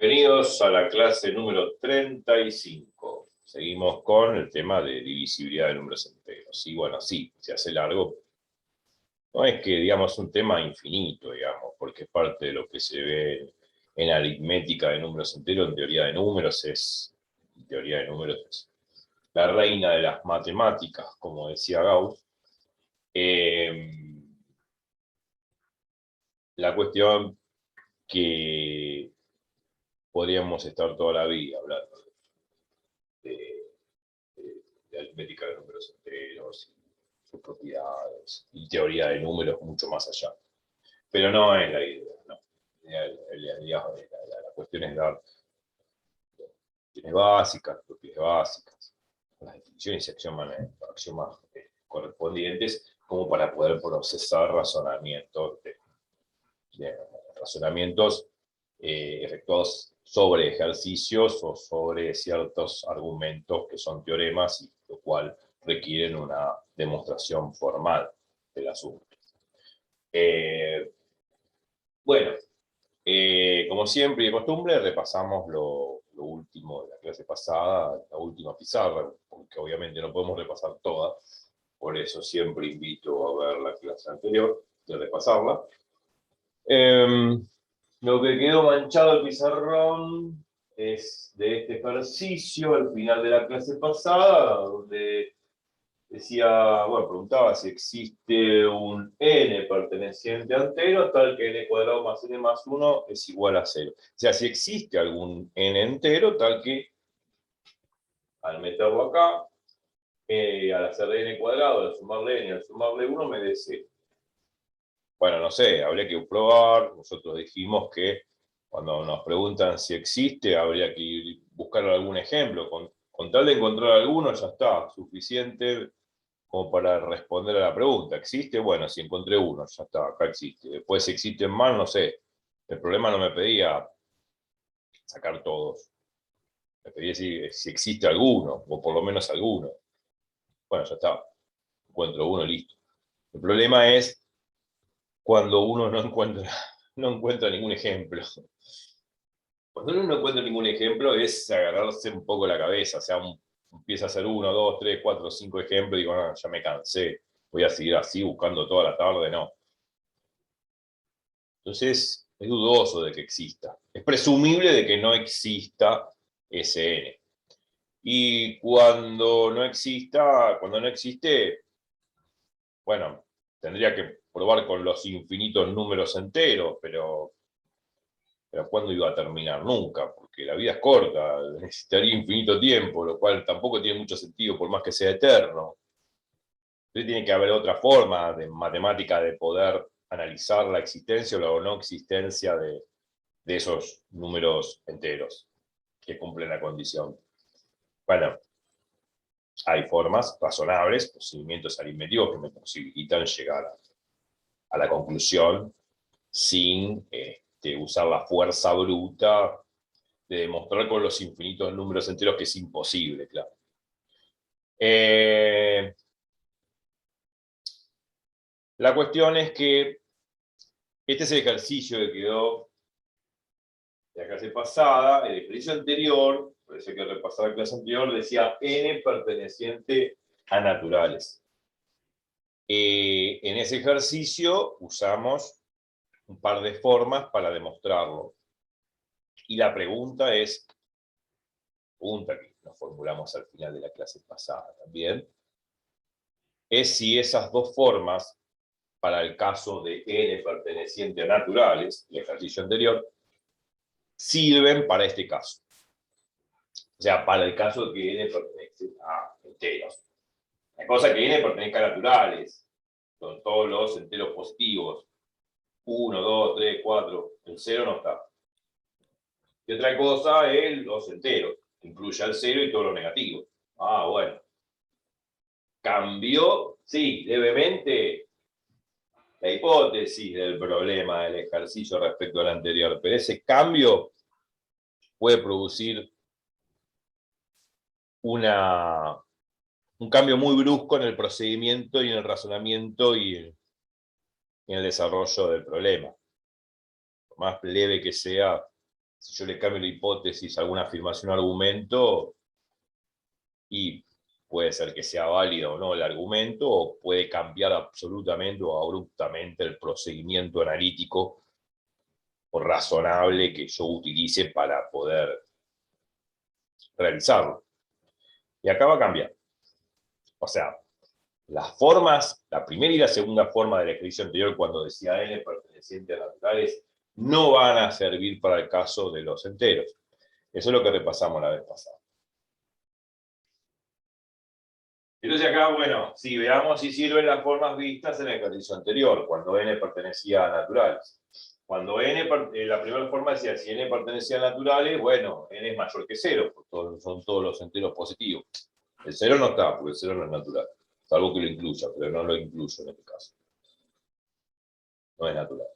Bienvenidos a la clase número 35. Seguimos con el tema de divisibilidad de números enteros. Y bueno, sí, se hace largo. No es que, digamos, un tema infinito, digamos, porque es parte de lo que se ve en aritmética de números enteros, en teoría de números es la reina de las matemáticas, como decía Gauss. La cuestión que podríamos estar toda la vida hablando de, de aritmética de números enteros, sus propiedades y teoría de números mucho más allá. Pero no es la idea, no. La cuestión es dar cuestiones básicas, propiedades básicas, las definiciones y axiomas correspondientes, como para poder procesar razonamientos efectuados sobre ejercicios o sobre ciertos argumentos que son teoremas y lo cual requieren una demostración formal del asunto. Bueno, como siempre y de costumbre, repasamos lo último de la clase pasada, la última pizarra, porque obviamente no podemos repasar toda, por eso siempre invito a ver la clase anterior, de repasarla. Lo que quedó manchado el pizarrón es de este ejercicio, al final de la clase pasada, donde decía, bueno, preguntaba si existe un n perteneciente a entero, tal que n cuadrado más n más 1 es igual a 0. O sea, si existe algún n entero, tal que al meterlo acá, al hacer n cuadrado, al sumarle n y al sumarle 1, me dé 0. Bueno, no sé, habría que probar. Nosotros dijimos que cuando nos preguntan si existe, habría que ir buscar algún ejemplo. Con tal de encontrar alguno, ya está, suficiente como para responder a la pregunta. ¿Existe? Bueno, si encontré uno, ya está, acá existe. Después, si existen más, no sé. El problema no me pedía sacar todos. Me pedía si existe alguno, o por lo menos alguno. Bueno, ya está. Encuentro uno, listo. El problema es cuando uno no encuentra ningún ejemplo. Cuando uno no encuentra ningún ejemplo es agarrarse un poco la cabeza, o sea, empieza a hacer 1, 2, 3, 4, 5 ejemplos y digo, no, ya me cansé, voy a seguir así buscando toda la tarde, no. Entonces, es dudoso de que exista. Es presumible de que no exista ese n. Y cuando no existe, bueno, tendría que probar con los infinitos números enteros, pero ¿cuándo iba a terminar? Nunca, porque la vida es corta, necesitaría infinito tiempo, lo cual tampoco tiene mucho sentido, por más que sea eterno. Entonces tiene que haber otra forma de matemática de poder analizar la existencia o la no existencia de esos números enteros que cumplen la condición. Bueno, hay formas razonables, procedimientos aritméticos que me posibilitan llegar a la conclusión sin usar la fuerza bruta de demostrar con los infinitos números enteros que es imposible, claro. La cuestión es que este es el ejercicio que quedó de la clase pasada. El ejercicio anterior, parece que repasar la clase anterior, decía n perteneciente a naturales. En ese ejercicio usamos un par de formas para demostrarlo. Y la pregunta que nos formulamos al final de la clase pasada también, es si esas dos formas, para el caso de n perteneciente a naturales, el ejercicio anterior, sirven para este caso. O sea, para el caso de que n pertenece a enteros. La cosa que n pertenezca a naturales, con todos los enteros positivos, 1, 2, 3, 4, el 0 no está. Y otra cosa es los enteros, que incluya el 0 y todo lo negativo. Ah, bueno. ¿Cambió? Sí, levemente la hipótesis del problema del ejercicio respecto al anterior, pero ese cambio puede producir un cambio muy brusco en el procedimiento y en el razonamiento y en el desarrollo del problema. Por más leve que sea, si yo le cambio la hipótesis a alguna afirmación o argumento, y puede ser que sea válido o no el argumento, o puede cambiar absolutamente o abruptamente el procedimiento analítico o razonable que yo utilice para poder realizarlo. Y acá va a cambiar. O sea, las formas, la primera y la segunda forma del ejercicio anterior, cuando decía n perteneciente a naturales, no van a servir para el caso de los enteros. Eso es lo que repasamos la vez pasada. Entonces acá, bueno, sí, veamos si sirven las formas vistas en el ejercicio anterior, cuando n pertenecía a naturales. Cuando n, la primera forma decía, si n pertenecía a naturales, bueno, n es mayor que 0, porque son todos los enteros positivos. El 0 no está, porque el 0 no es natural, salvo que lo incluya, pero no lo incluyo en este caso. No es natural.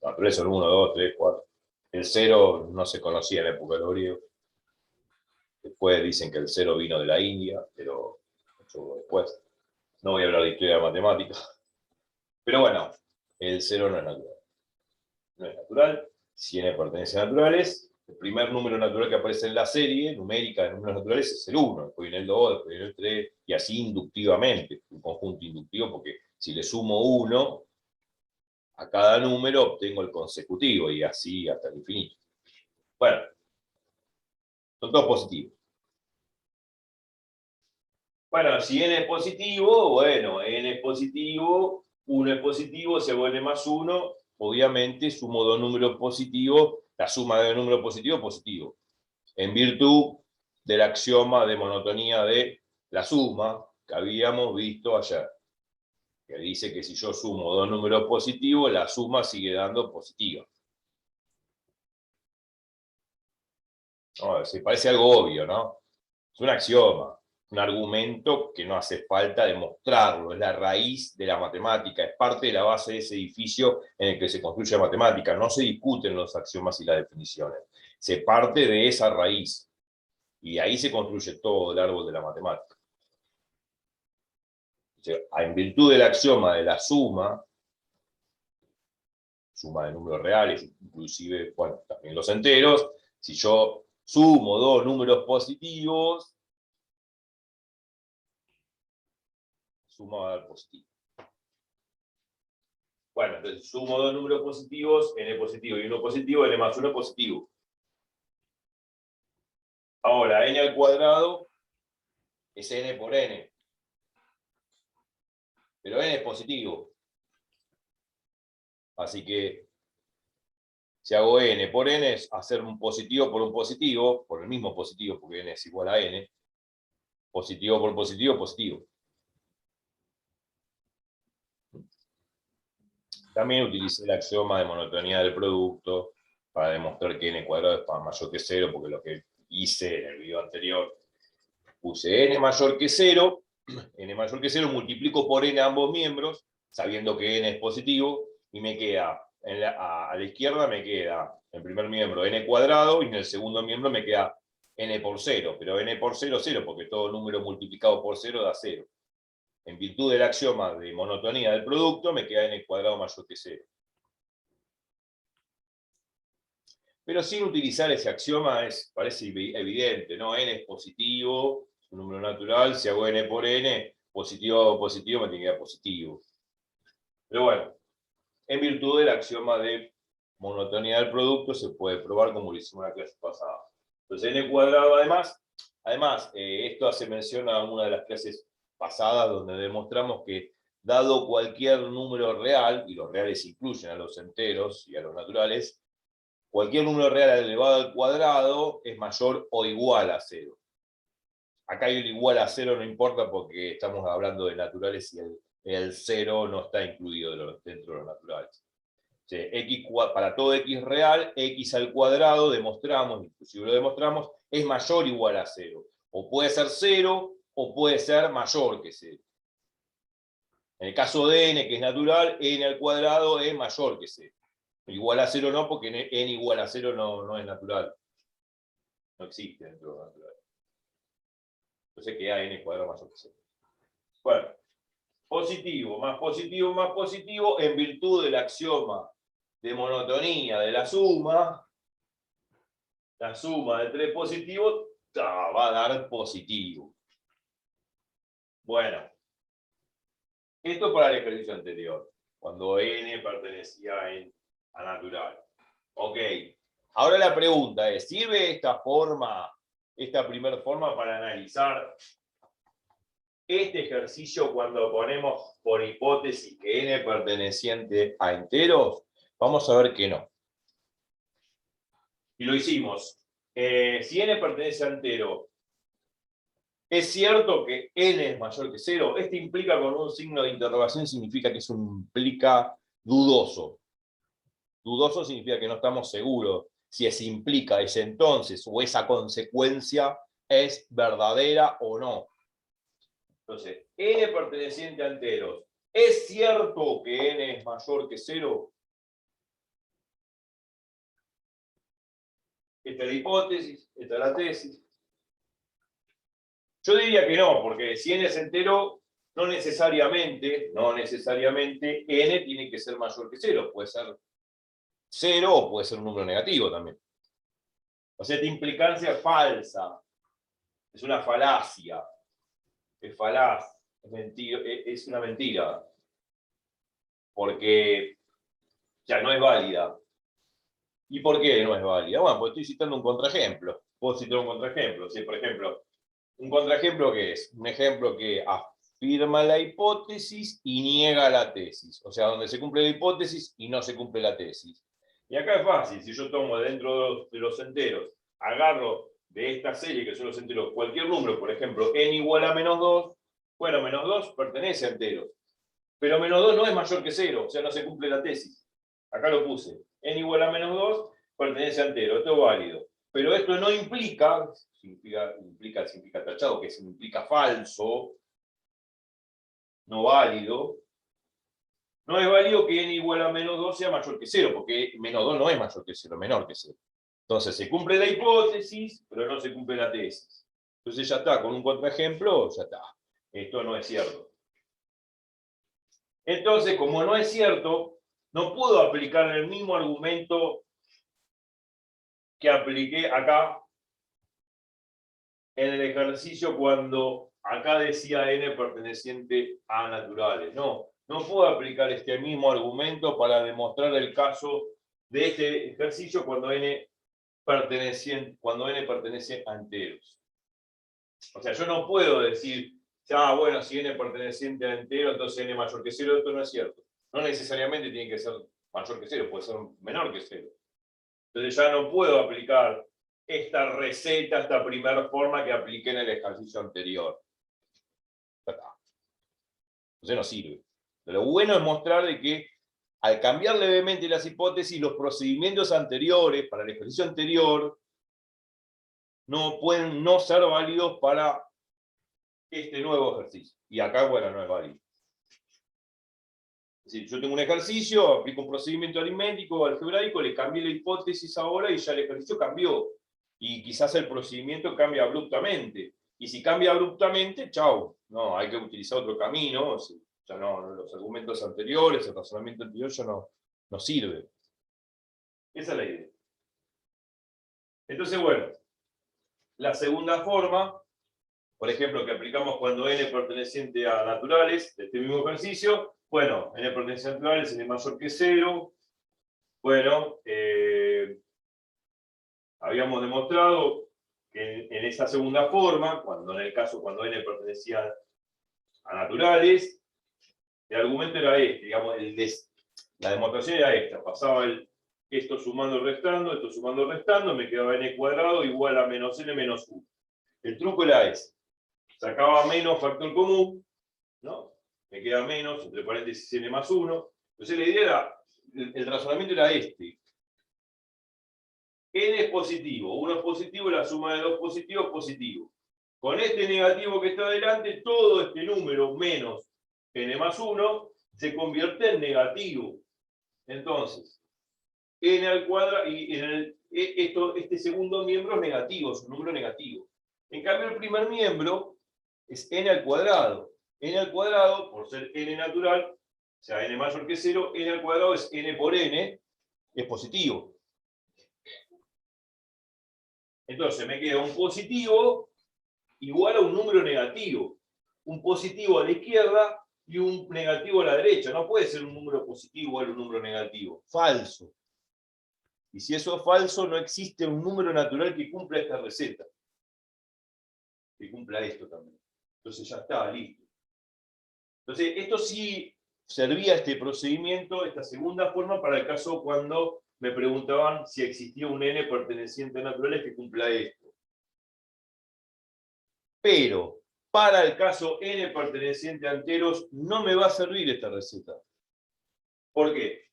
Los naturales son 1, 2, 3, 4. El 0 no se conocía en la época de los griegos. Después dicen que el 0 vino de la India, pero mucho después. No voy a hablar de historia de matemática. Pero bueno, el 0 no es natural. No es natural. Si n pertenece a naturales, el primer número natural que aparece en la serie numérica de números naturales es el 1, después viene el 2, después viene el 3, y así inductivamente, un conjunto inductivo, porque si le sumo 1 a cada número, obtengo el consecutivo, y así hasta el infinito. Bueno, son todos positivos. Bueno, si n es positivo, bueno, n es positivo, 1 es positivo, se vuelve más 1, obviamente sumo dos números positivos, la suma de números positivos, positivo. En virtud del axioma de monotonía de la suma que habíamos visto ayer, que dice que si yo sumo dos números positivos, la suma sigue dando positiva. No, se parece algo obvio, ¿no? Es un axioma, un argumento que no hace falta demostrarlo, es la raíz de la matemática, es parte de la base de ese edificio en el que se construye la matemática. No se discuten los axiomas y las definiciones, se parte de esa raíz. Y ahí se construye todo el árbol de la matemática. O sea, en virtud del axioma de la suma de números reales, inclusive, bueno, también los enteros, si yo sumo dos números positivos, suma va a dar positivo. Bueno, entonces sumo dos números positivos, n positivo y 1 positivo, n más 1 positivo. Ahora, n al cuadrado es n por n. Pero n es positivo. Así que, si hago n por n, es hacer un positivo, por el mismo positivo, porque n es igual a n. Positivo por positivo, positivo. También utilicé el axioma de monotonía del producto para demostrar que n cuadrado es mayor que 0, porque lo que hice en el video anterior, puse n mayor que 0, multiplico por n ambos miembros, sabiendo que n es positivo, y me queda, a la izquierda me queda, en el primer miembro, n cuadrado, y en el segundo miembro me queda n por 0, pero n por 0, 0, porque todo número multiplicado por 0 da 0. En virtud del axioma de monotonía del producto, me queda n cuadrado mayor que 0. Pero sin utilizar ese axioma parece evidente, ¿no? N es positivo, es un número natural, si hago n por n, positivo positivo me tiene que dar positivo. Pero bueno, en virtud del axioma de monotonía del producto se puede probar como lo hicimos en la clase pasada. Entonces n cuadrado además esto hace mención a una de las clases pasadas donde demostramos que dado cualquier número real, y los reales incluyen a los enteros y a los naturales, cualquier número real elevado al cuadrado es mayor o igual a 0. Acá el igual a 0 no importa porque estamos hablando de naturales y el 0 no está incluido dentro de los naturales. X, para todo x real, x al cuadrado, demostramos, inclusive lo demostramos, es mayor o igual a 0. O puede ser 0 o puede ser mayor que 0. En el caso de n, que es natural, n al cuadrado es mayor que 0. Igual a 0 no, porque n igual a 0 no es natural. No existe dentro de lo natural. Entonces queda n cuadrado mayor que 0. Bueno, positivo más positivo más positivo, en virtud del axioma de monotonía de la suma, la suma de 3 positivos va a dar positivo. Bueno, esto para el ejercicio anterior, cuando n pertenecía a natural. Ok, ahora la pregunta es, ¿sirve esta forma, esta primera forma para analizar este ejercicio cuando ponemos por hipótesis que n perteneciente a enteros? Vamos a ver que no. Y lo hicimos. Si n pertenece a entero, ¿es cierto que n es mayor que 0? Este implica con un signo de interrogación, significa que es un implica dudoso. Dudoso significa que no estamos seguros si ese implica, ese entonces o esa consecuencia es verdadera o no. Entonces, n perteneciente a enteros, ¿es cierto que n es mayor que 0? Esta es la hipótesis, esta es la tesis. Yo diría que no, porque si n es entero, no necesariamente n tiene que ser mayor que 0. Puede ser 0 o puede ser un número negativo también. O sea, esta implicancia es falsa. Es una falacia. Es falaz. Es una mentira. Porque ya no es válida. ¿Y por qué no es válida? Bueno, pues estoy citando un contraejemplo. Puedo citar un contraejemplo. Si, por ejemplo, ¿un contraejemplo qué es? Un ejemplo que afirma la hipótesis y niega la tesis. O sea, donde se cumple la hipótesis y no se cumple la tesis. Y acá es fácil. Si yo tomo dentro de los enteros, agarro de esta serie, que son los enteros, cualquier número, por ejemplo, n igual a menos 2, bueno, menos 2 pertenece a enteros. Pero menos 2 no es mayor que 0, o sea, no se cumple la tesis. Acá lo puse. N igual a menos 2 pertenece a entero, esto es válido. Pero esto no implica, significa tachado, que implica falso, no válido. No es válido que n igual a menos 2 sea mayor que 0, porque menos 2 no es mayor que 0, menor que 0. Entonces se cumple la hipótesis, pero no se cumple la tesis. Entonces ya está, con un contraejemplo, ya está. Esto no es cierto. Entonces, como no es cierto, no puedo aplicar el mismo argumento que apliqué acá en el ejercicio cuando acá decía n perteneciente a naturales. No puedo aplicar este mismo argumento para demostrar el caso de este ejercicio cuando n pertenece a enteros. O sea, yo no puedo decir, bueno, si n perteneciente a entero, entonces n mayor que 0, esto no es cierto. No necesariamente tiene que ser mayor que 0, puede ser menor que 0. Entonces ya no puedo aplicar esta receta, esta primera forma que apliqué en el ejercicio anterior. Entonces no sirve. Lo bueno es mostrar de que al cambiar levemente las hipótesis, los procedimientos anteriores para el ejercicio anterior no pueden no ser válidos para este nuevo ejercicio. Y acá, bueno, no es válido. Es decir, yo tengo un ejercicio, aplico un procedimiento aritmético, algebraico, le cambié la hipótesis ahora y ya el ejercicio cambió. Y quizás el procedimiento cambia abruptamente. Y si cambia abruptamente, chau. No, hay que utilizar otro camino. Ya no, los argumentos anteriores, el razonamiento anterior ya no sirve. Esa es la idea. Entonces, bueno, la segunda forma, por ejemplo, que aplicamos cuando n perteneciente a naturales, de este mismo ejercicio, bueno, n perteneciente a naturales, n mayor que 0. Bueno, habíamos demostrado que en esa segunda forma, cuando en el caso cuando n pertenecía a naturales, el argumento era este, digamos, la demostración era esta, pasaba esto sumando y restando, me quedaba n cuadrado igual a menos n menos 1. El truco era ese, sacaba menos factor común, ¿no? Me queda menos, entre paréntesis n más 1. Entonces la idea era, el razonamiento era este. N es positivo, 1 es positivo, la suma de dos positivos es positivo. Con este negativo que está adelante, todo este número menos n más 1 se convierte en negativo. Entonces, n al cuadrado, y este segundo miembro es negativo, es un número negativo. En cambio, el primer miembro es n al cuadrado. N al cuadrado, por ser n natural, o sea, n mayor que 0, n al cuadrado es n por n, es positivo. Entonces me queda un positivo igual a un número negativo. Un positivo a la izquierda y un negativo a la derecha. No puede ser un número positivo igual a un número negativo. Falso. Y si eso es falso, no existe un número natural que cumpla esta receta. Que cumpla esto también. Entonces ya está, listo. Entonces, esto sí servía este procedimiento, esta segunda forma, para el caso cuando me preguntaban si existía un n perteneciente a naturales que cumpla esto. Pero para el caso n perteneciente a enteros no me va a servir esta receta. ¿Por qué?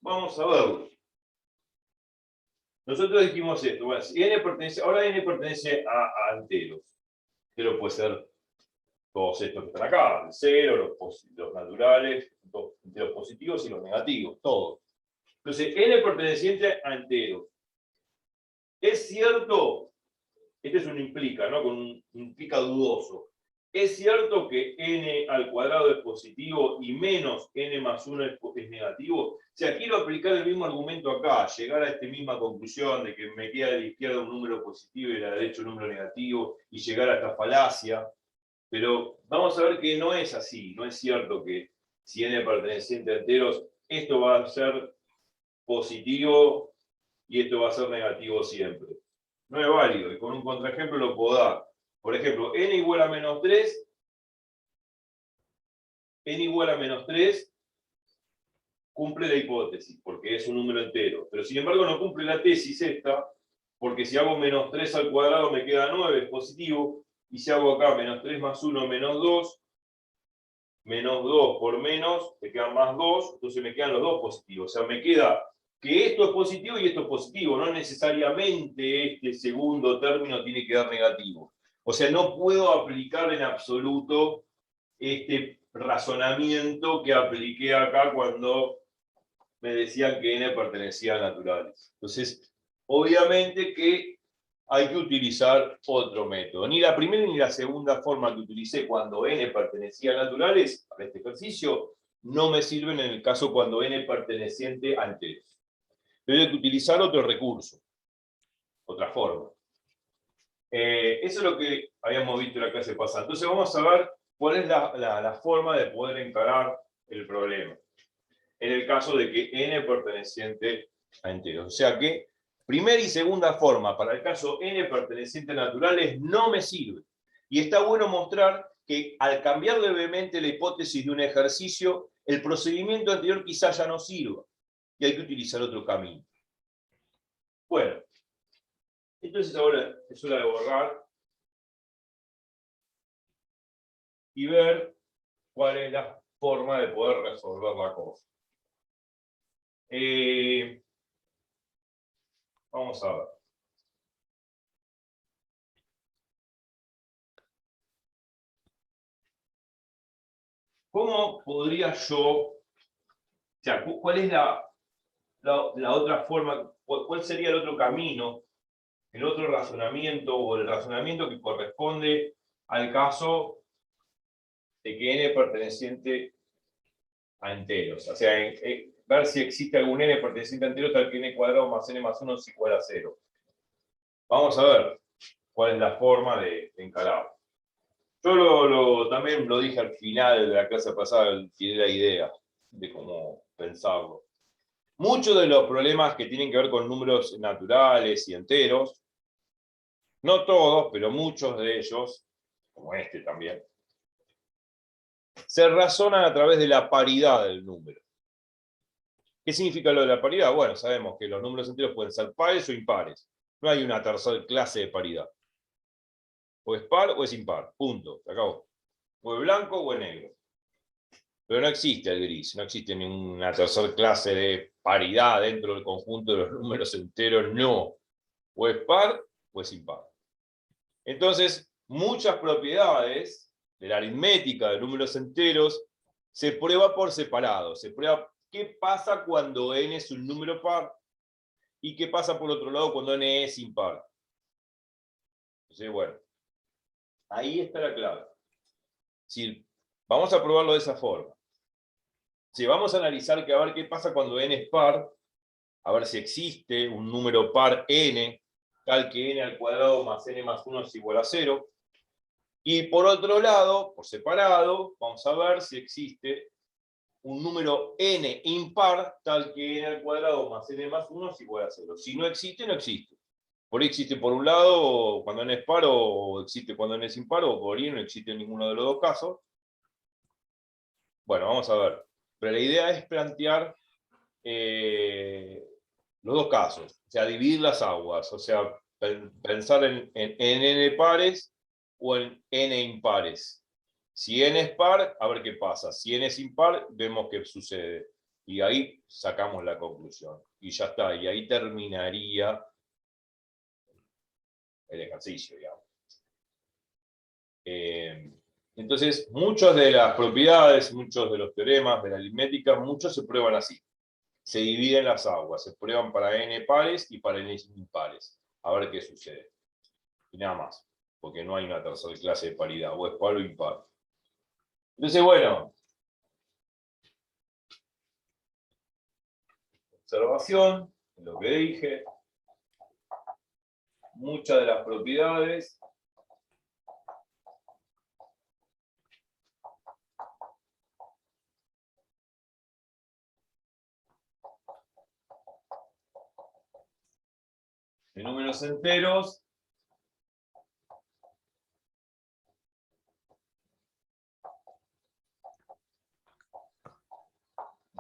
Vamos a verlo. Nosotros dijimos esto, bueno, si ahora n pertenece a enteros. Entero puede ser todos estos que están acá, el 0, los naturales, los enteros positivos y los negativos, todos. Entonces, n perteneciente a enteros. Es cierto, este es un implica, ¿no? Con un implica dudoso. Es cierto que n al cuadrado es positivo y menos n más 1 es negativo. O sea, quiero aplicar el mismo argumento acá, llegar a esta misma conclusión de que me queda a la izquierda un número positivo y a la derecha un número negativo y llegar a esta falacia. Pero vamos a ver que no es así. No es cierto que si n perteneciente a enteros, esto va a ser positivo y esto va a ser negativo siempre. No es válido, y con un contraejemplo lo puedo dar. Por ejemplo, n igual a menos 3, n igual a menos 3 cumple la hipótesis, porque es un número entero. Pero sin embargo no cumple la tesis esta, porque si hago menos 3 al cuadrado me queda 9, es positivo, y si hago acá menos 3 más 1 menos 2 por menos, me quedan más 2, entonces me quedan los dos positivos. O sea, me queda que esto es positivo y esto es positivo. No necesariamente este segundo término tiene que dar negativo. O sea, no puedo aplicar en absoluto este razonamiento que apliqué acá cuando me decían que n pertenecía a naturales. Entonces, obviamente que hay que utilizar otro método. Ni la primera ni la segunda forma que utilicé cuando n pertenecía a naturales, para este ejercicio, no me sirven en el caso cuando n perteneciente a enteros. Pero hay que utilizar otro recurso, otra forma. Eso es lo que habíamos visto en la clase pasada. Entonces vamos a ver cuál es la forma de poder encarar el problema. En el caso de que n perteneciente a enteros. O sea que primera y segunda forma para el caso n perteneciente a naturales no me sirve. Y está bueno mostrar que al cambiar levemente la hipótesis de un ejercicio, el procedimiento anterior quizás ya no sirva. Y hay que utilizar otro camino. Bueno, entonces ahora es hora de borrar y ver cuál es la forma de poder resolver la cosa. Vamos a ver. ¿Cómo podría yo, o sea, cuál es la otra forma, cuál sería el otro camino, el otro razonamiento o el razonamiento que corresponde al caso de que n perteneciente a enteros? O sea, ver si existe algún n perteneciente a enteros tal que n cuadrado más n más 1 es igual a 0. Vamos a ver cuál es la forma de encararlo. Yo también lo dije al final de la clase pasada, tiré la idea de cómo pensarlo. Muchos de los problemas que tienen que ver con números naturales y enteros, no todos, pero muchos de ellos, como este también, se razonan a través de la paridad del número. ¿Qué significa lo de la paridad? Bueno, sabemos que los números enteros pueden ser pares o impares. No hay una tercera clase de paridad. O es par o es impar. Punto. Se acabó. O es blanco o es negro. Pero no existe el gris. No existe ninguna tercera clase de paridad dentro del conjunto de los números enteros. No. O es par o es impar. Entonces, muchas propiedades de la aritmética de números enteros se prueba por separado. Se prueba qué pasa cuando n es un número par y qué pasa por otro lado cuando n es impar. Entonces, bueno, ahí está la clave. Si vamos a probarlo de esa forma. Si vamos a analizar que a ver qué pasa cuando n es par, a ver si existe un número par n tal que n al cuadrado más n más 1 es igual a 0. Y por otro lado, por separado, vamos a ver si existe un número n impar tal que n al cuadrado más n más 1 es igual a 0. Si no existe, no existe. Por ahí existe por un lado cuando n es par, o existe cuando n es impar, o por ahí no existe en ninguno de los dos casos. Bueno, vamos a ver. Pero la idea es plantear los dos casos, o sea, dividir las aguas, o sea, pensar en n pares o en n impares. Si n es par, a ver qué pasa. Si n es impar, vemos qué sucede. Y ahí sacamos la conclusión. Y ya está, y ahí terminaría el ejercicio, digamos. Entonces, muchas de las propiedades, muchos de los teoremas de la aritmética, muchos se prueban así. Se dividen las aguas, se prueban para n pares y para n impares. A ver qué sucede. Y nada más, porque no hay una tercera clase de paridad, o es par o impar. Entonces, bueno, observación, lo que dije, muchas de las propiedades de números enteros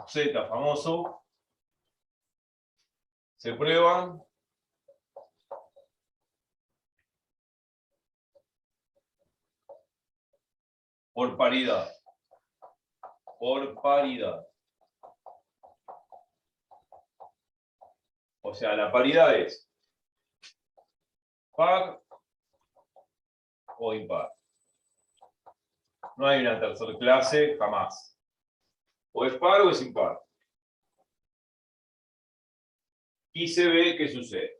Z famoso, se prueban por paridad. Por paridad. O sea, la paridad es par o impar. No hay una tercera clase jamás. O es par o es impar. Y se ve qué sucede.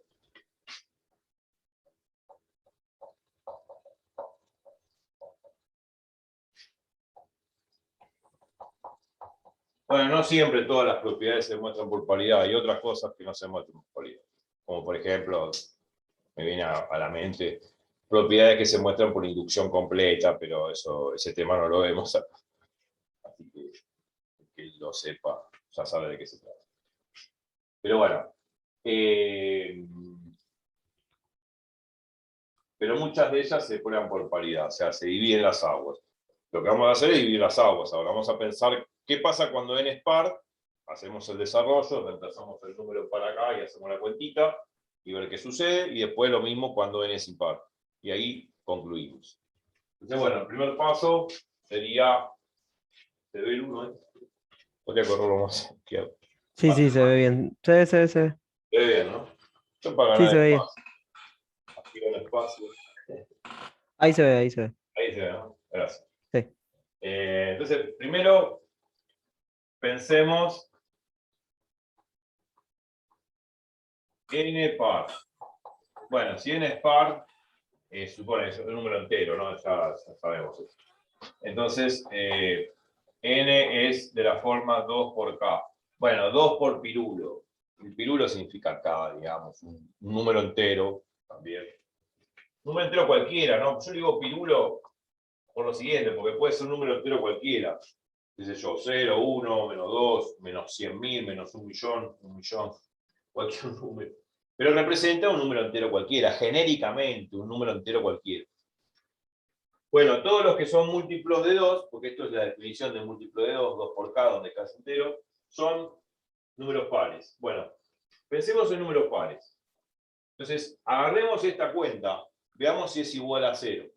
Bueno, no siempre todas las propiedades se muestran por paridad. Hay otras cosas que no se muestran por paridad. Como por ejemplo, me viene a la mente propiedades que se muestran por inducción completa, pero ese tema no lo vemos. Así que lo sepa, ya sabe de qué se trata. Pero bueno, pero muchas de ellas se prueban por paridad, o sea, se dividen las aguas. Lo que vamos a hacer es dividir las aguas. Ahora vamos a pensar qué pasa cuando n es par. Hacemos el desarrollo, reemplazamos el número para acá y hacemos la cuentita y ver qué sucede. Y después lo mismo cuando n es impar. Y ahí concluimos. Entonces, bueno, el primer paso sería. ¿Se ve el 1? Podría correrlo más izquierdo. Sí, sí, se ve bien. Se ve. Se ve bien, ¿no? Yo para Sí, ganar se ve bien. espacio. Aquí en el espacio. Ahí se ve, ahí se ve. Ahí se ve, ¿no? Gracias. Sí. Entonces, primero pensemos n par. Bueno, si n es par, supone que es un número entero, ¿no? Ya sabemos eso. Entonces, n es de la forma 2 por k. Bueno, 2 por pirulo. El pirulo significa k, digamos, un número entero también. Un número entero cualquiera, ¿no? Yo digo pirulo por lo siguiente, porque puede ser un número entero cualquiera. Qué sé yo, 0, 1, menos 2, menos 100.000, menos 1.000.000, cualquier número. Pero representa un número entero cualquiera, genéricamente, un número entero cualquiera. Bueno, todos los que son múltiplos de 2, porque esto es la definición de múltiplo de 2, 2 por k, donde k es entero, son números pares. Bueno, pensemos en números pares. Entonces, agarremos esta cuenta, veamos si es igual a 0.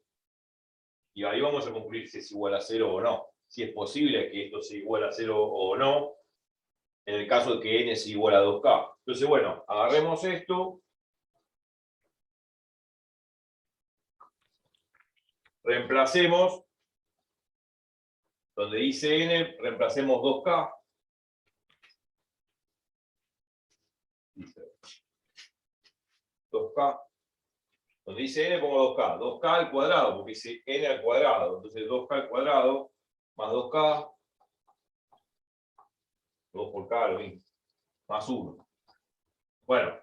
Y ahí vamos a concluir si es igual a 0 o no. Si es posible que esto sea igual a 0 o no, en el caso de que n es igual a 2k. Entonces, bueno, agarremos esto. Reemplacemos, donde dice n, reemplacemos 2k. Dice 2k. Donde dice n pongo 2k. 2k al cuadrado, porque dice n al cuadrado. Entonces 2k al cuadrado más 2k. 2 por k, lo mismo. Más 1. Bueno.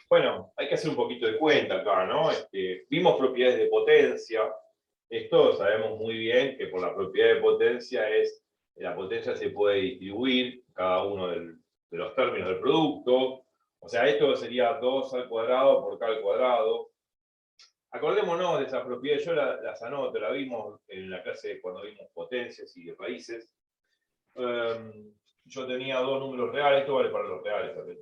Bueno, hay que hacer un poquito de cuenta acá, ¿no? Vimos propiedades de potencia. Esto sabemos muy bien que por la propiedad de potencia la potencia se puede distribuir cada uno de los términos del producto. O sea, esto sería 2 al cuadrado por k al cuadrado. Acordémonos de esas propiedades, yo las anoto, la vimos en la clase cuando vimos potencias y raíces. Yo tenía 2 números reales, esto vale para los reales también.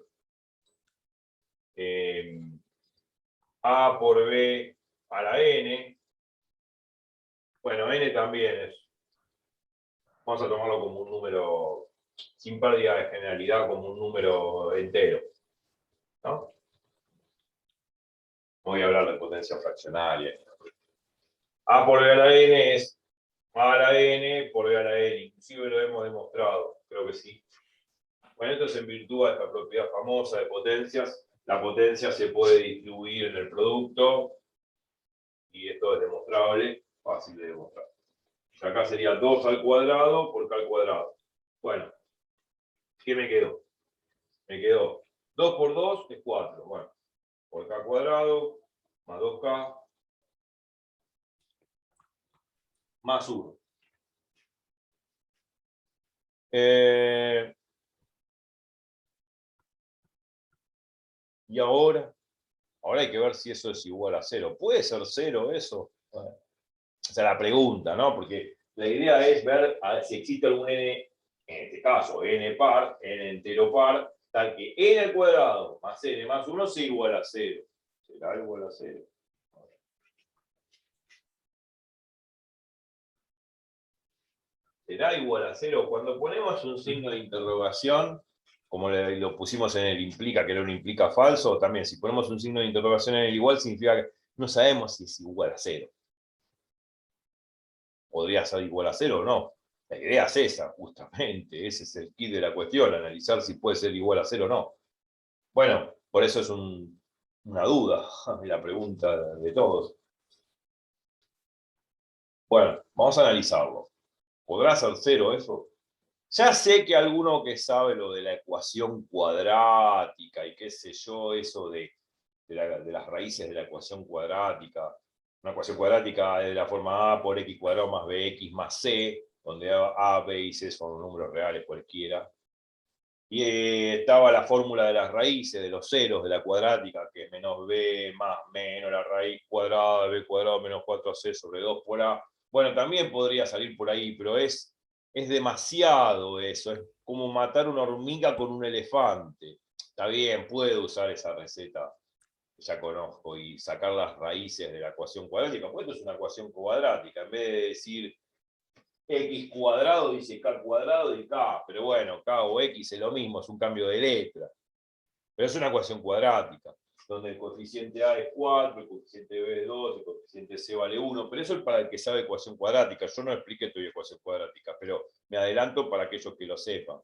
A por B a la n. Bueno, n también es. Vamos a tomarlo como un número, sin pérdida de generalidad, como un número entero, ¿no? Voy a hablar de potencia fraccionaria. A por B a la n es A a la n por B a la n. Inclusive lo hemos demostrado, creo que sí. Bueno, esto es en virtud de esta propiedad famosa de potencias. La potencia se puede distribuir en el producto y esto es demostrable, fácil de demostrar. Acá sería 2 al cuadrado por k al cuadrado. Bueno, ¿qué me quedó? Me quedó 2 por 2 es 4. Bueno, por k al cuadrado más 2k más 1. Y ahora hay que ver si eso es igual a 0. ¿Puede ser 0 eso? Bueno, esa es la pregunta, ¿no? Porque la idea es ver a ver si existe algún n, en este caso n par, n entero par, tal que n al cuadrado más n más 1 sea igual a 0. ¿Será igual a 0? ¿Será igual a 0? Cuando ponemos un signo de interrogación, como lo pusimos en el implica, que era un implica falso, también si ponemos un signo de interrogación en el igual, significa que no sabemos si es igual a 0. Podría ser igual a 0 o no. La idea es esa, justamente. Ese es el kit de la cuestión, analizar si puede ser igual a 0 o no. Bueno, por eso es una duda, la pregunta de todos. Bueno, vamos a analizarlo. ¿Podrá ser 0 eso? Ya sé que alguno que sabe lo de la ecuación cuadrática y qué sé yo, eso de las raíces de la ecuación cuadrática. Una ecuación cuadrática es de la forma a por x cuadrado más bx más c, donde a, b y c son números reales cualquiera. Y estaba la fórmula de las raíces, de los ceros de la cuadrática, que es menos b más menos la raíz cuadrada de b cuadrado menos 4c sobre 2 por a. Bueno, también podría salir por ahí, pero es demasiado eso. Es como matar una hormiga con un elefante. Está bien, puedo usar esa receta que ya conozco y sacar las raíces de la ecuación cuadrática, porque esto es una ecuación cuadrática. En vez de decir x cuadrado, dice k cuadrado y k, pero bueno, k o x es lo mismo, es un cambio de letra. Pero es una ecuación cuadrática, donde el coeficiente a es 4, el coeficiente b es 2, el coeficiente c vale 1, pero eso es para el que sabe ecuación cuadrática. Yo no expliqué todavía ecuación cuadrática, pero me adelanto para aquellos que lo sepan.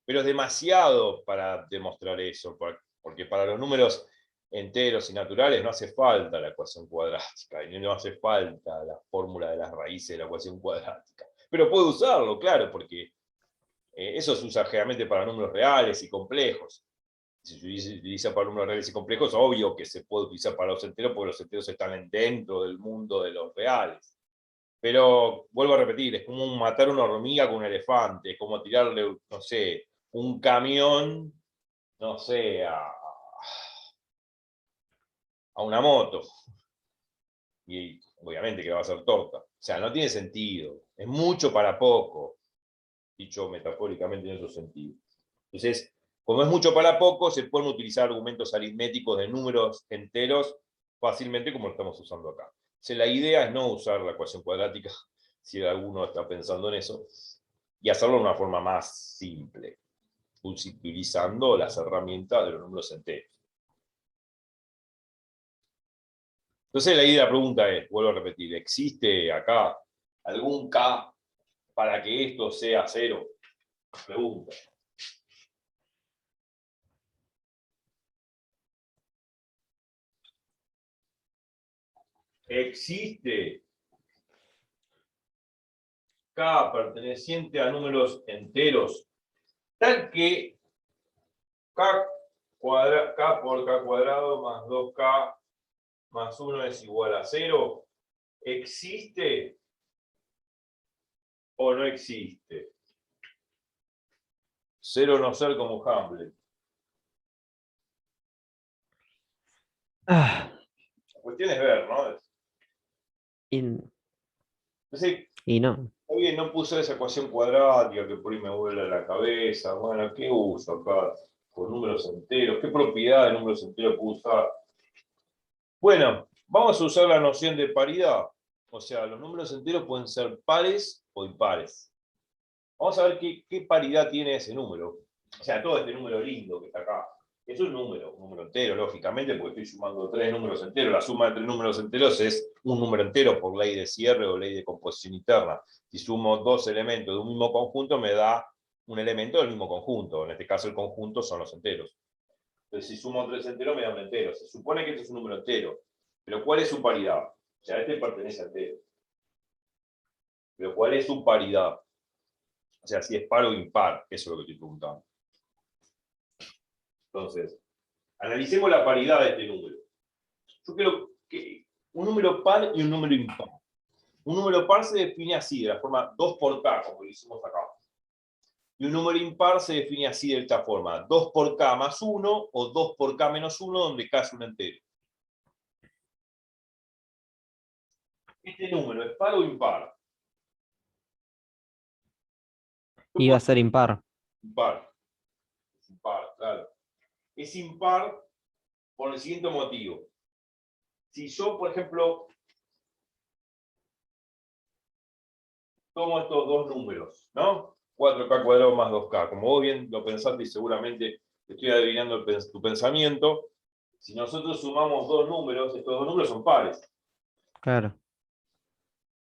Pero es demasiado para demostrar eso, porque para los números enteros y naturales no hace falta la ecuación cuadrática, y no hace falta la fórmula de las raíces de la ecuación cuadrática. Pero puede usarlo, claro, porque eso se usa generalmente para números reales y complejos. Si se utiliza para números reales y complejos, obvio que se puede utilizar para los enteros, porque los enteros están dentro del mundo de los reales. Pero, vuelvo a repetir, es como matar una hormiga con un elefante, es como tirarle, no sé, un camión, no sé, a una moto. Y obviamente que va a ser torta. O sea, no tiene sentido. Es mucho para poco, dicho metafóricamente en esos sentidos. Entonces, como es mucho para poco, se pueden utilizar argumentos aritméticos de números enteros fácilmente como lo estamos usando acá. Entonces, la idea es no usar la ecuación cuadrática, si alguno está pensando en eso, y hacerlo de una forma más simple, utilizando las herramientas de los números enteros. Entonces, la idea de la pregunta es, vuelvo a repetir, ¿existe acá algún K para que esto sea 0? Pregunta. ¿Existe K perteneciente a números enteros tal que K por K cuadrado más 2K más 1 es igual a 0. ¿Existe o no existe? Ser o no ser como Hamlet. Ah, La cuestión es ver, ¿no? y, Entonces, y no. está bien, no puse esa ecuación cuadrática que por ahí me vuela la cabeza. Bueno, ¿qué uso acá? Con números enteros. ¿Qué propiedad de números enteros puedo usar? Bueno, vamos a usar la noción de paridad. O sea, los números enteros pueden ser pares o impares. Vamos a ver qué paridad tiene ese número. O sea, todo este número lindo que está acá. Es un número entero, lógicamente, porque estoy sumando tres números enteros. La suma de tres números enteros es un número entero por ley de cierre o ley de composición interna. Si sumo dos elementos de un mismo conjunto, me da un elemento del mismo conjunto. En este caso, el conjunto son los enteros. Entonces, si sumo tres enteros, me da un entero. Se supone que este es un número entero. Pero ¿cuál es su paridad? O sea, este pertenece a entero. Pero ¿cuál es su paridad? O sea, si es par o impar, eso es lo que estoy preguntando. Entonces, analicemos la paridad de este número. Yo creo que un número par y un número impar. Un número par se define así, de la forma 2 por k, como lo hicimos acá. Y un número impar se define así de esta forma, 2 por k más 1 o 2 por k menos 1, donde k es un entero. ¿Este número es par o impar? Iba a ser impar. Impar. Es impar, claro. Es impar por el siguiente motivo. Si yo, por ejemplo, tomo estos dos números, ¿no? 4K cuadrado más 2K. Como vos bien lo pensaste y seguramente estoy adivinando tu pensamiento, si nosotros sumamos dos números, estos dos números son pares. Claro.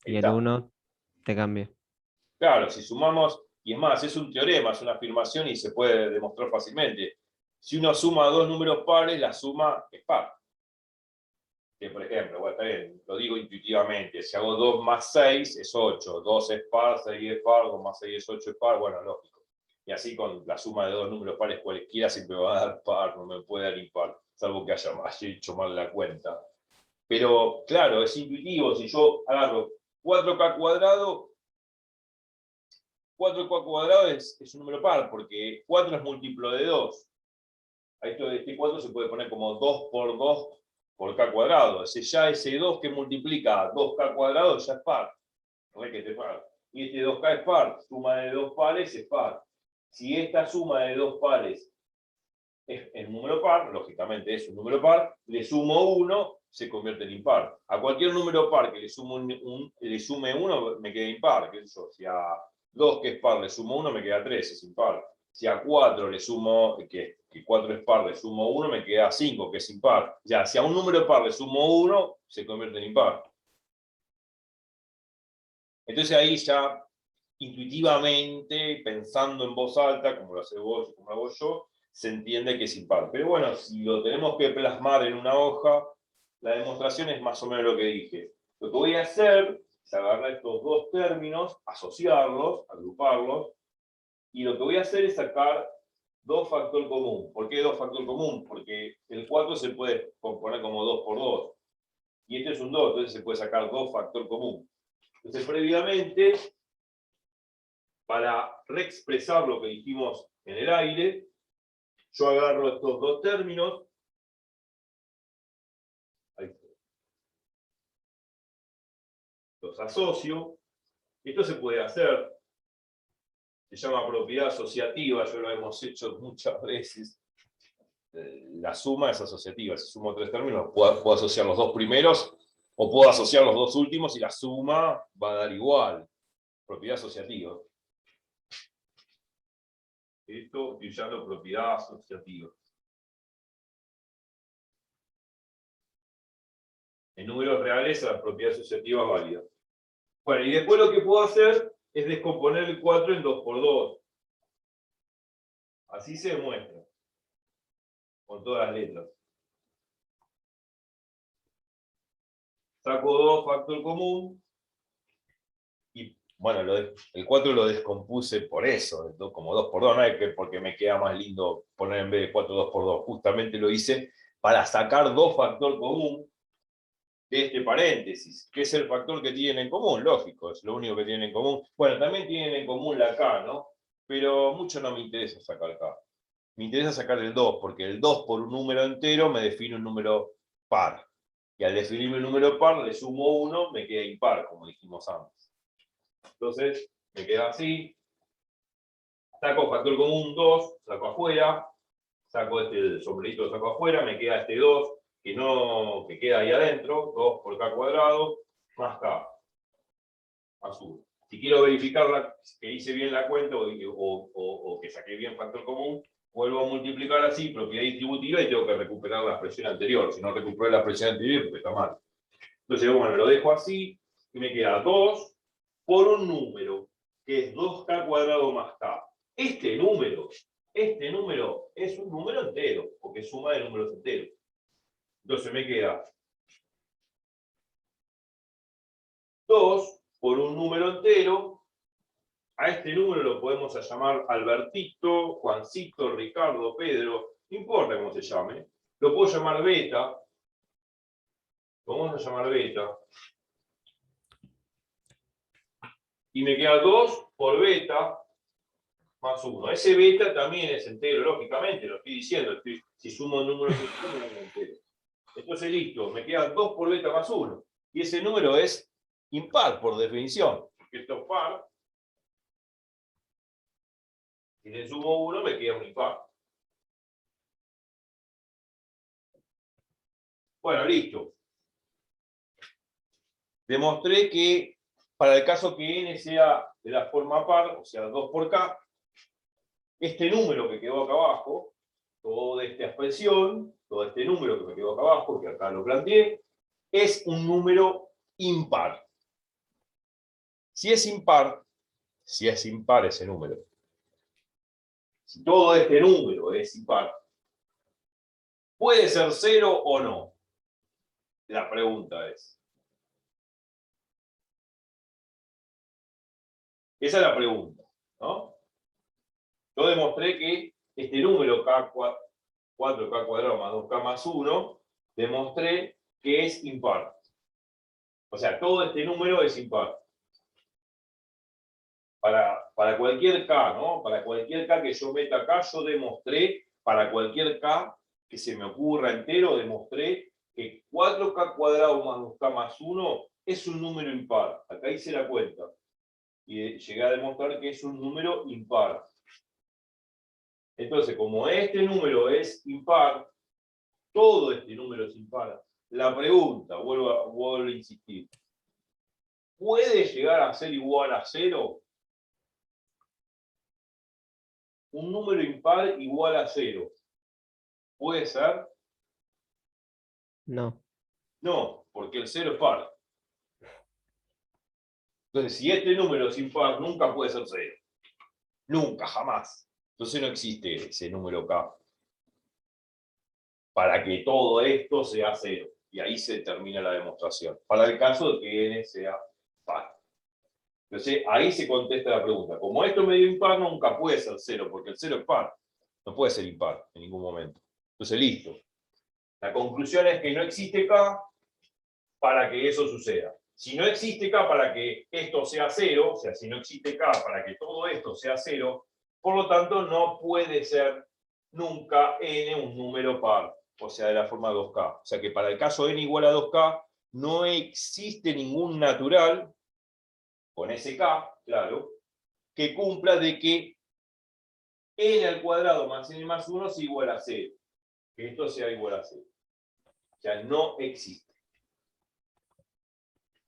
Ahí Y el está. 1 te cambia. Claro, si sumamos, y es más, es un teorema, es una afirmación y se puede demostrar fácilmente. Si uno suma dos números pares, la suma es par. Que, por ejemplo, bueno, está bien, lo digo intuitivamente, si hago 2 más 6 es 8, 2 es par, 6 es par, 2 más 6 es 8 es par, bueno, lógico. Y así con la suma de dos números pares cualesquiera siempre me va a dar par, no me puede dar impar, salvo que haya hecho mal la cuenta. Pero claro, es intuitivo, si yo agarro 4K cuadrado, 4K cuadrado es un número par, porque 4 es múltiplo de 2. A esto de este 4 se puede poner como 2 por 2 por k cuadrado. Ya ese 2 que multiplica 2k cuadrado ya es par. Y este 2k es par. Suma de dos pares es par. Si esta suma de dos pares es el número par, lógicamente es un número par, le sumo 1, se convierte en impar. A cualquier número par que le sume 1, me queda impar. ¿Qué es eso? Si a 2 que es par le sumo 1, me queda 3, es impar. Si a 4 le sumo, que 4 es par, le sumo 1, me queda 5, que es impar. Ya, si a un número par le sumo 1, se convierte en impar. Entonces ahí ya, intuitivamente, pensando en voz alta, como lo hace vos y como lo hago yo, se entiende que es impar. Pero bueno, si lo tenemos que plasmar en una hoja, la demostración es más o menos lo que dije. Lo que voy a hacer es agarrar estos dos términos, asociarlos, agruparlos, y lo que voy a hacer es sacar dos factor común. ¿Por qué dos factor común? Porque el 4 se puede componer como 2 por 2. Y este es un 2, entonces se puede sacar dos factor común. Entonces, previamente, para reexpresar lo que dijimos en el aire, yo agarro estos dos términos, los asocio. Esto se puede hacer, se llama propiedad asociativa, ya lo hemos hecho muchas veces. La suma es asociativa, si sumo tres términos, puedo asociar los dos primeros o puedo asociar los dos últimos y la suma va a dar igual. Propiedad asociativa. Esto estoy usando propiedad asociativa. En números reales la propiedad asociativa es válida. Bueno, y después lo que puedo hacer es descomponer el 4 en 2 por 2. Así se demuestra. Con todas las letras. Saco 2 factor común y Bueno, el 4 lo descompuse por eso, como 2 por 2, no es que porque me queda más lindo poner en vez de 4 2 por 2, justamente lo hice para sacar 2 factor común de este paréntesis, que es el factor que tienen en común, lógico, es lo único que tienen en común. Bueno, también tienen en común la K, ¿no? Pero mucho no me interesa sacar K. Me interesa sacar el 2, porque el 2 por un número entero me define un número par. Y al definirme un número par, le sumo 1, me queda impar, como dijimos antes. Entonces, me queda así. Saco factor común 2, saco afuera. Saco el sombrerito, lo saco afuera, me queda este 2, que queda ahí adentro, 2 por K cuadrado, más K, más 1. Si quiero verificar que hice bien la cuenta o que saqué bien factor común, vuelvo a multiplicar así, propiedad distributiva, y tengo que recuperar la expresión anterior. Si no recupero la expresión anterior, porque está mal. Entonces, bueno, lo dejo así, y me queda 2 por un número, que es 2K cuadrado más K. Este número es un número entero, porque es suma de números enteros. Entonces me queda 2 por un número entero. A este número lo podemos llamar Albertito, Juancito, Ricardo, Pedro, no importa cómo se llame. Lo puedo llamar beta. Lo vamos a llamar beta. Y me queda 2 por beta más 1. Ese beta también es entero, lógicamente, lo estoy diciendo. Si sumo números enteros, es entero. Entonces, listo, me queda 2 por beta más 1. Y ese número es impar, por definición. Porque esto es par. Si le sumo 1, me queda un impar. Bueno, listo. Demostré que para el caso que n sea de la forma par, o sea, 2 por k, este número que quedó acá abajo, toda esta expresión, todo este número que me quedó acá abajo, que acá lo planteé, es un número impar. Si es impar ese número, si todo este número es impar, ¿puede ser 0 o no? La pregunta es. Esa es la pregunta, ¿no? Yo demostré que este número K, 4K cuadrado más 2K más 1, demostré que es impar. O sea, todo este número es impar. Para cualquier K, ¿no? Para cualquier K que yo meta acá, yo demostré, para cualquier K que se me ocurra entero, demostré que 4K cuadrado más 2K más 1 es un número impar. Acá hice la cuenta. Y llegué a demostrar que es un número impar. Entonces, como este número es impar, todo este número es impar. La pregunta, vuelvo a insistir, ¿puede llegar a ser igual a 0? Un número impar igual a 0. ¿Puede ser? No. No, porque el 0 es par. Entonces, si este número es impar, nunca puede ser 0. Nunca, jamás. Entonces no existe ese número K para que todo esto sea 0. Y ahí se termina la demostración. Para el caso de que n sea par. Entonces, ahí se contesta la pregunta. Como esto es medio impar, nunca puede ser 0, porque el 0 es par. No puede ser impar en ningún momento. Entonces, listo. La conclusión es que no existe K para que eso suceda. Si no existe K para que esto sea 0, o sea, si no existe K para que todo esto sea 0, por lo tanto, no puede ser nunca n un número par, o sea, de la forma 2K. O sea que para el caso n igual a 2K, no existe ningún natural con ese K, claro, que cumpla de que n al cuadrado más n más 1 es igual a 0. Que esto sea igual a 0. O sea, no existe.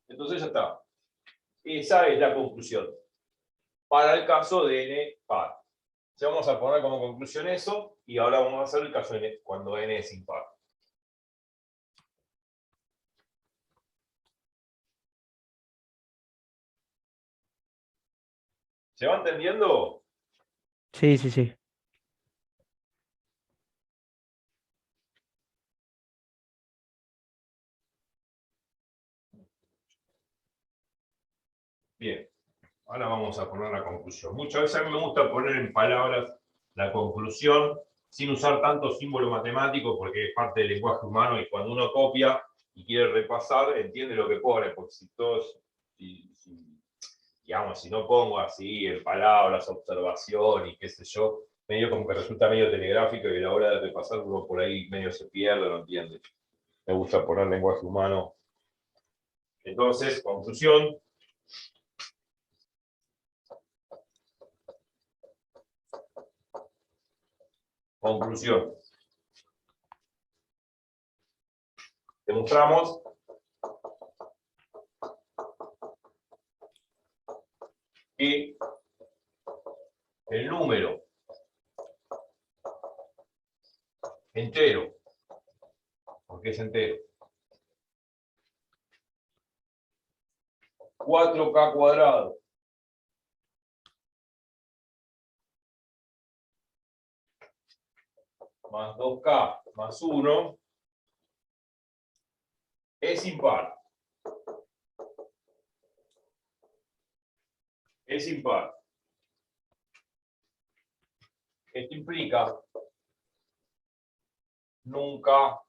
Entonces ya está. Esa es la conclusión. Para el caso de n par. Ya vamos a poner como conclusión eso, y ahora vamos a hacer el caso de n, cuando n es impar. ¿Se va entendiendo? Sí, sí, sí. Bien. Ahora vamos a poner la conclusión. Muchas veces a mí me gusta poner en palabras la conclusión sin usar tanto símbolo matemático porque es parte del lenguaje humano y cuando uno copia y quiere repasar, entiende lo que pone, porque si todos, digamos, si no pongo así en palabras, observación y qué sé yo, medio como que resulta medio telegráfico y a la hora de repasar uno por ahí medio se pierde, no entiende. Me gusta poner lenguaje humano. Entonces, conclusión. Conclusión. Demostramos que el número entero, porque es entero, 4K cuadrado más 2K más 1 es impar. Es impar. Esto implica nunca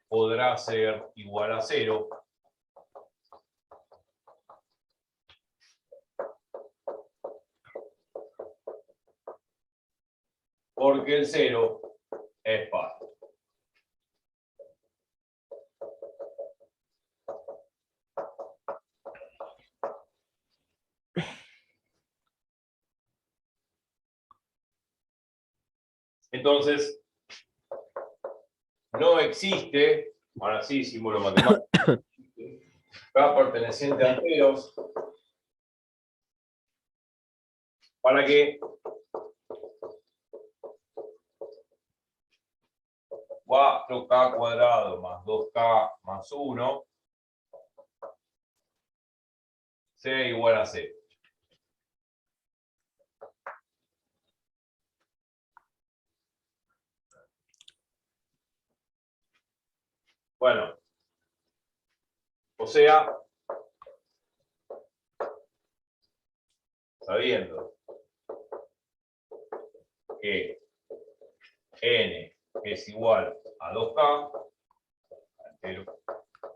podrá ser igual a 0 porque el 0 es par. Entonces, no existe, ahora sí, símbolo matemático, K perteneciente a enteros, para que 4K cuadrado más 2K más 1 sea igual a 0. Bueno, o sea, sabiendo que n es igual a 2K,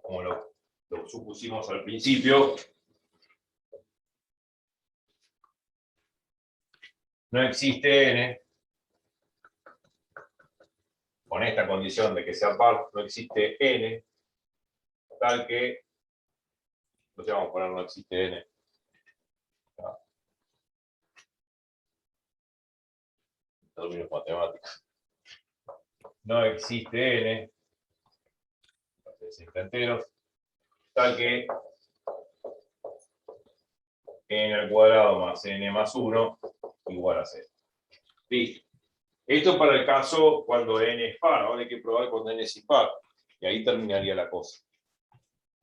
como lo supusimos al principio, no existe n, con esta condición de que sea par, no existe n, tal que, entonces vamos a poner no existe n. Términos matemáticos. No existe n, existe enteros, tal que n al cuadrado más n más 1 igual a 0. Listo. Esto es para el caso cuando n es par, ahora hay que probar cuando n es impar, y ahí terminaría la cosa.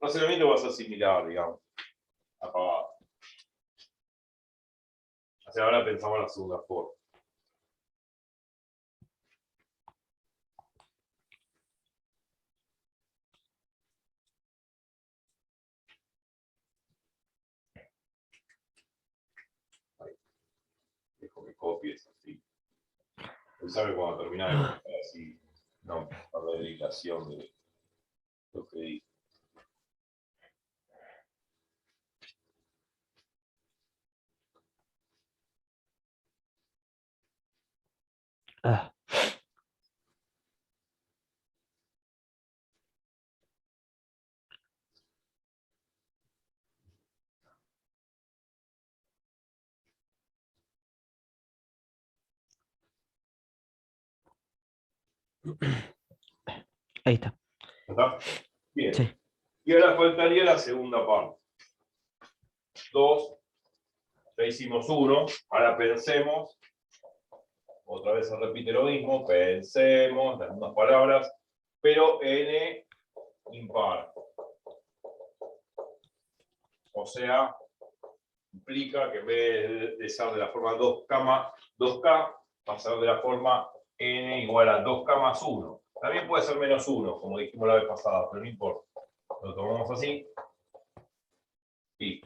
El razonamiento va a ser similar, digamos, apagado. O sea, ahora pensamos en la segunda forma. Ahí. Dejo que copies así. Él sabe cuando termina de copiar así, no, para la dedicación de lo que dice. Ah, ahí está. ¿Está? Bien. Sí. Y ahora faltaría la segunda parte. 2, ya hicimos 1, ahora pensemos, otra vez se repite lo mismo, pensemos, las mismas palabras, pero n impar. O sea, implica que en vez de ser de la forma 2K, va a ser de la forma n igual a 2K más 1. También puede ser menos 1, como dijimos la vez pasada, pero no importa. Lo tomamos así. Y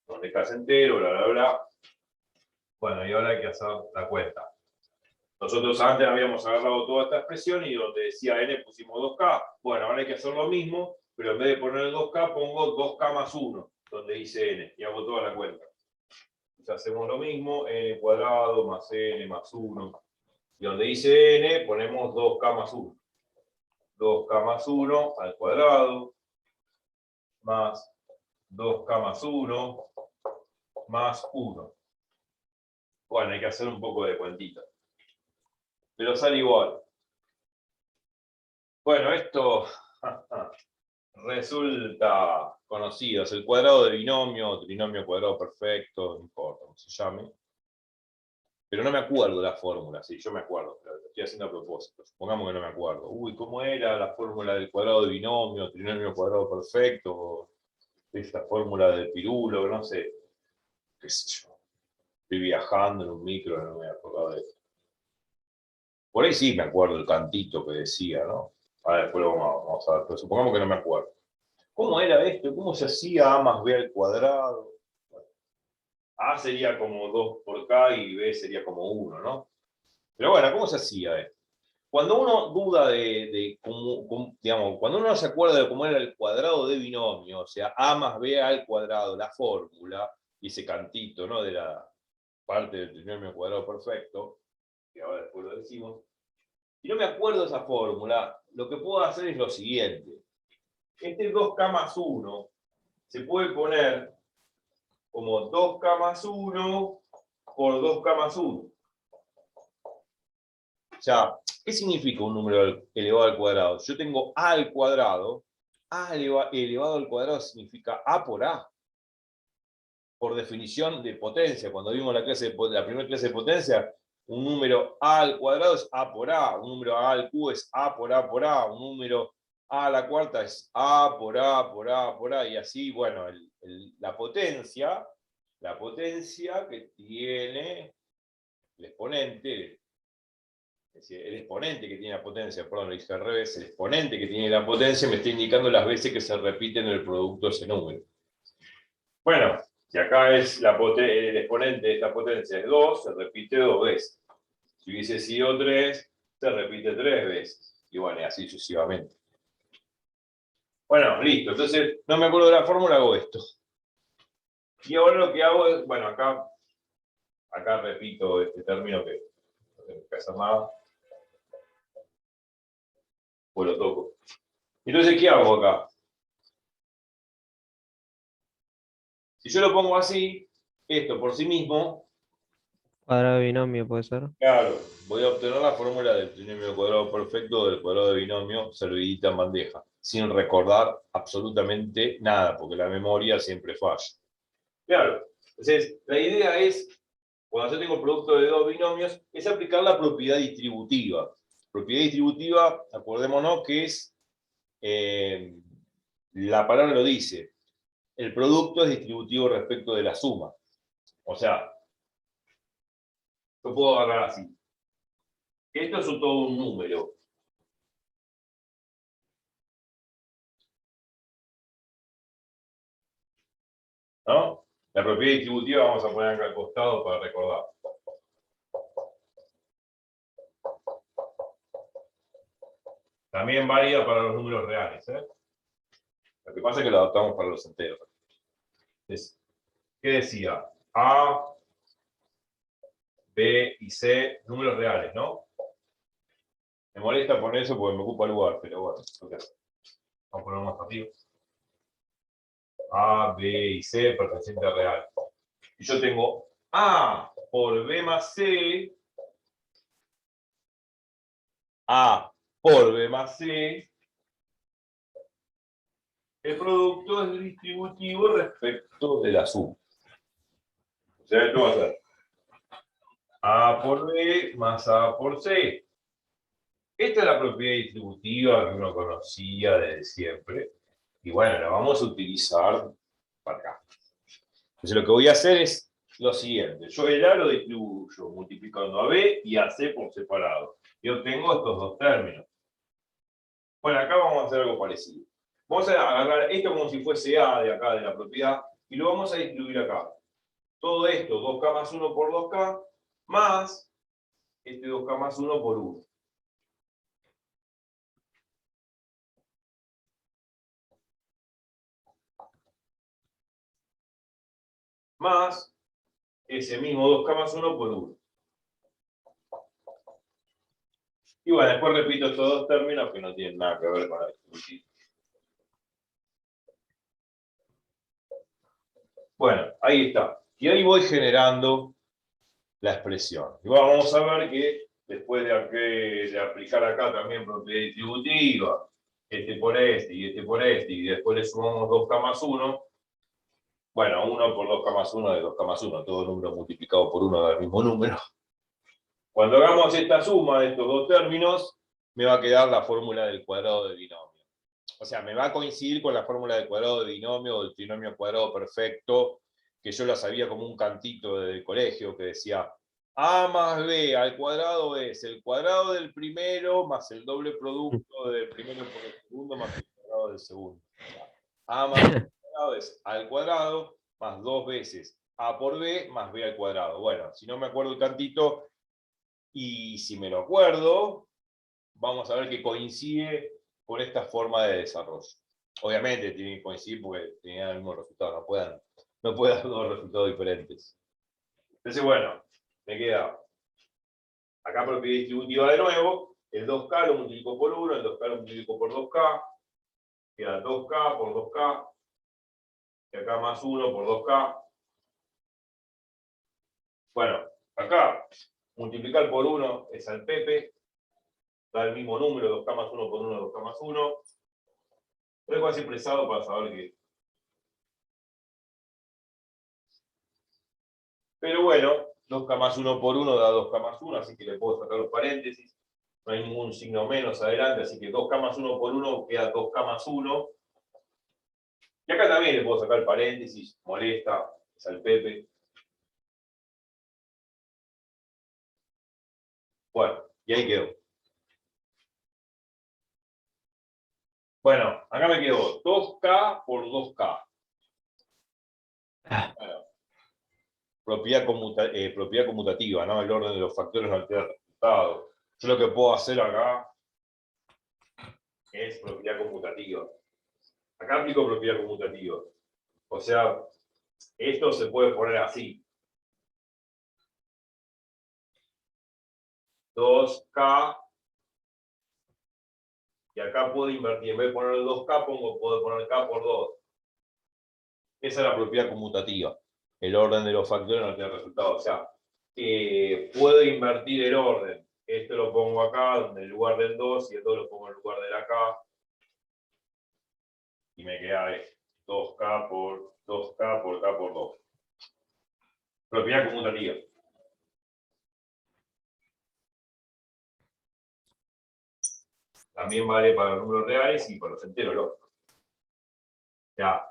donde está entero, bla, bla, bla. Bueno, y ahora hay que hacer la cuenta. Nosotros antes habíamos agarrado toda esta expresión y donde decía n pusimos 2k. Bueno, ahora hay que hacer lo mismo, pero en vez de poner el 2k pongo 2k más 1, donde dice n, y hago toda la cuenta. Entonces hacemos lo mismo, n cuadrado más n más 1. Y donde dice n ponemos 2k más 1. 2k más 1 al cuadrado, más 2k más 1, más 1. Bueno, hay que hacer un poco de cuentita. Pero sale igual. Bueno, esto resulta conocido. Es el cuadrado de binomio, trinomio cuadrado perfecto, no importa cómo se llame. Pero no me acuerdo la fórmula, sí, yo me acuerdo, pero lo estoy haciendo a propósito. Supongamos que no me acuerdo. Uy, ¿cómo era la fórmula del cuadrado de binomio, trinomio cuadrado perfecto? Esta fórmula del pirulo, no sé. Qué sé yo. Estoy viajando en un micro, no me acuerdo de eso. Por ahí sí me acuerdo el cantito que decía, ¿no? Ahora después lo vamos a ver, pero supongamos que no me acuerdo. ¿Cómo era esto? ¿Cómo se hacía A más B al cuadrado? Bueno, A sería como 2 por K y B sería como 1, ¿no? Pero bueno, ¿cómo se hacía esto? Cuando uno duda de cómo, digamos, cuando uno no se acuerda de cómo era el cuadrado de binomio, o sea, A más B al cuadrado, la fórmula, y ese cantito, ¿no? De la parte del trinomio cuadrado perfecto, que ahora después lo decimos. Si no me acuerdo de esa fórmula, lo que puedo hacer es lo siguiente. Este 2k más 1 se puede poner como 2k más 1 por 2k más 1. O sea, ¿qué significa un número elevado al cuadrado? Yo tengo a al cuadrado. A elevado al cuadrado significa a por a. Por definición de potencia. Cuando vimos la primera clase de potencia, un número a al cuadrado es a por a. Un número a al cubo es a por a por a. Un número a la cuarta es a por a por a por a. Y así, bueno, la potencia que tiene el exponente. Es decir, el exponente que tiene la potencia, perdón, lo dije al revés, el exponente que tiene la potencia me está indicando las veces que se repiten el producto de ese número. Bueno, si acá es el exponente de esta potencia es 2, se repite 2 veces. Si hubiese sido 3, se repite 3 veces. Y bueno, y así sucesivamente. Bueno, listo. Entonces, no me acuerdo de la fórmula, hago esto. Y ahora lo que hago es, bueno, acá repito este término que no tengo que hacer nada. Pues lo toco. Entonces, ¿qué hago acá? Si yo lo pongo así, esto por sí mismo, Cuadrado de binomio puede ser. claro, voy a obtener la fórmula del trinomio cuadrado perfecto del cuadrado de binomio servidita en bandeja, sin recordar absolutamente nada, porque la memoria siempre falla. Claro, entonces la idea es, cuando yo tengo el producto de dos binomios, es aplicar la propiedad distributiva. Propiedad distributiva, acordémonos que es, la palabra lo dice, el producto es distributivo respecto de la suma. O sea, yo puedo agarrar así. Esto es todo un número. ¿No? La propiedad distributiva vamos a poner acá al costado para recordar. También válida para los números reales. Lo que pasa es que lo adaptamos para los enteros. Entonces, ¿qué decía? A, B y C, números reales, ¿no? Me molesta poner eso porque me ocupa el lugar, pero bueno, okay. Vamos a poner más rápido. A, B y C perteneciente a real. Y yo tengo A por B más C, A por B más C, el producto es distributivo respecto de la suma. O sea, esto va a ser A por B más A por C. Esta es la propiedad distributiva que uno conocía desde siempre. Y bueno, la vamos a utilizar para acá. Entonces lo que voy a hacer es lo siguiente. Yo el A lo distribuyo multiplicando a B y a C por separado. Y obtengo estos dos términos. Bueno, acá vamos a hacer algo parecido. Vamos a agarrar esto como si fuese A de acá, de la propiedad, y lo vamos a distribuir acá. Todo esto, 2K más 1 por 2K, más este 2K más 1 por 1. Más ese mismo 2K más 1 por 1. Y bueno, después repito estos dos términos que no tienen nada que ver con la distribución. Bueno, ahí está. Y ahí voy generando la expresión. Y vamos a ver que después de aplicar acá también propiedad distributiva, este por este y este por este, y después le sumamos 2K más 1, bueno, 1 por 2K más 1 es 2K más 1, todo número multiplicado por 1 da el mismo número. Cuando hagamos esta suma de estos dos términos, me va a quedar la fórmula del cuadrado del binomio. O sea, me va a coincidir con la fórmula del cuadrado del binomio o del trinomio cuadrado perfecto, que yo la sabía como un cantito del colegio, que decía A más B al cuadrado es el cuadrado del primero más el doble producto del primero por el segundo más el cuadrado del segundo. A más B al cuadrado es al cuadrado más 2 veces A por B más B al cuadrado. Bueno, si no me acuerdo el cantito, y si me lo acuerdo, vamos a ver que coincide con esta forma de desarrollo. Obviamente tiene que coincidir porque tienen el mismo resultado, no pueden dar dos resultados diferentes. Entonces, bueno, me queda acá propiedad distributiva de nuevo, el 2K lo multiplico por 1, el 2K lo multiplico por 2K, queda 2K por 2K, y acá más 1 por 2K. Bueno, acá multiplicar por 1 es al Pepe, da el mismo número, 2K más 1 por 1, 2K más 1. Luego así expresado para saber que. Pero bueno, 2K más 1 por 1 da 2K más 1, así que le puedo sacar los paréntesis. No hay ningún signo menos adelante, así que 2K más 1 por 1 queda 2K más 1. Y acá también le puedo sacar paréntesis, molesta, es al Pepe. Bueno, y ahí quedó. Bueno, acá me quedó 2K por 2K. Bueno, propiedad conmutativa, ¿no? El orden de los factores no altera el resultado. Yo lo que puedo hacer acá es propiedad conmutativa. Acá aplico propiedad conmutativa. O sea, esto se puede poner así. 2K. Y acá puedo invertir. En vez de poner 2K, puedo poner K por 2. Esa es la propiedad conmutativa. El orden de los factores no tiene resultado. O sea, puedo invertir el orden. Esto lo pongo acá, donde en lugar del 2, y el 2 lo pongo en lugar del acá. Y me queda esto. 2K por 2K por K por 2. Propiedad conmutativa. También vale para los números reales y para los enteros lógicos. Ya,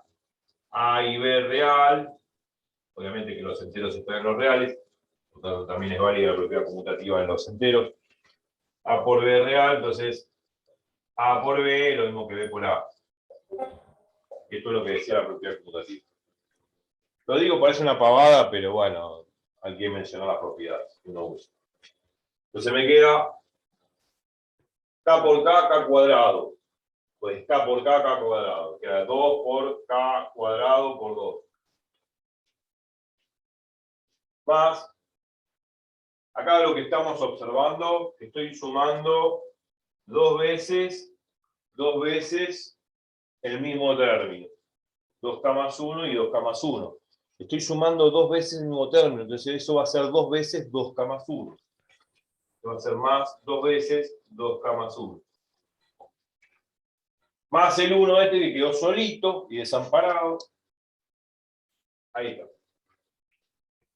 A y B real. Obviamente que los enteros están en los reales. Por tanto, también es válida la propiedad conmutativa en los enteros. A por B real, entonces A por B es lo mismo que B por A. Esto es lo que decía la propiedad conmutativa. Lo digo, parece una pavada, pero bueno, hay que mencionar las propiedades que uno usa. Entonces me queda K por K, K cuadrado. Pues K por K, K cuadrado. Queda 2 por K cuadrado por 2. Más, acá lo que estamos observando, estoy sumando dos veces el mismo término. 2K más 1 y 2K más 1. Estoy sumando dos veces el mismo término, entonces eso va a ser dos veces 2K más 1. Va a ser más dos veces 2K más 1. Más el 1 este que quedó solito y desamparado. Ahí está.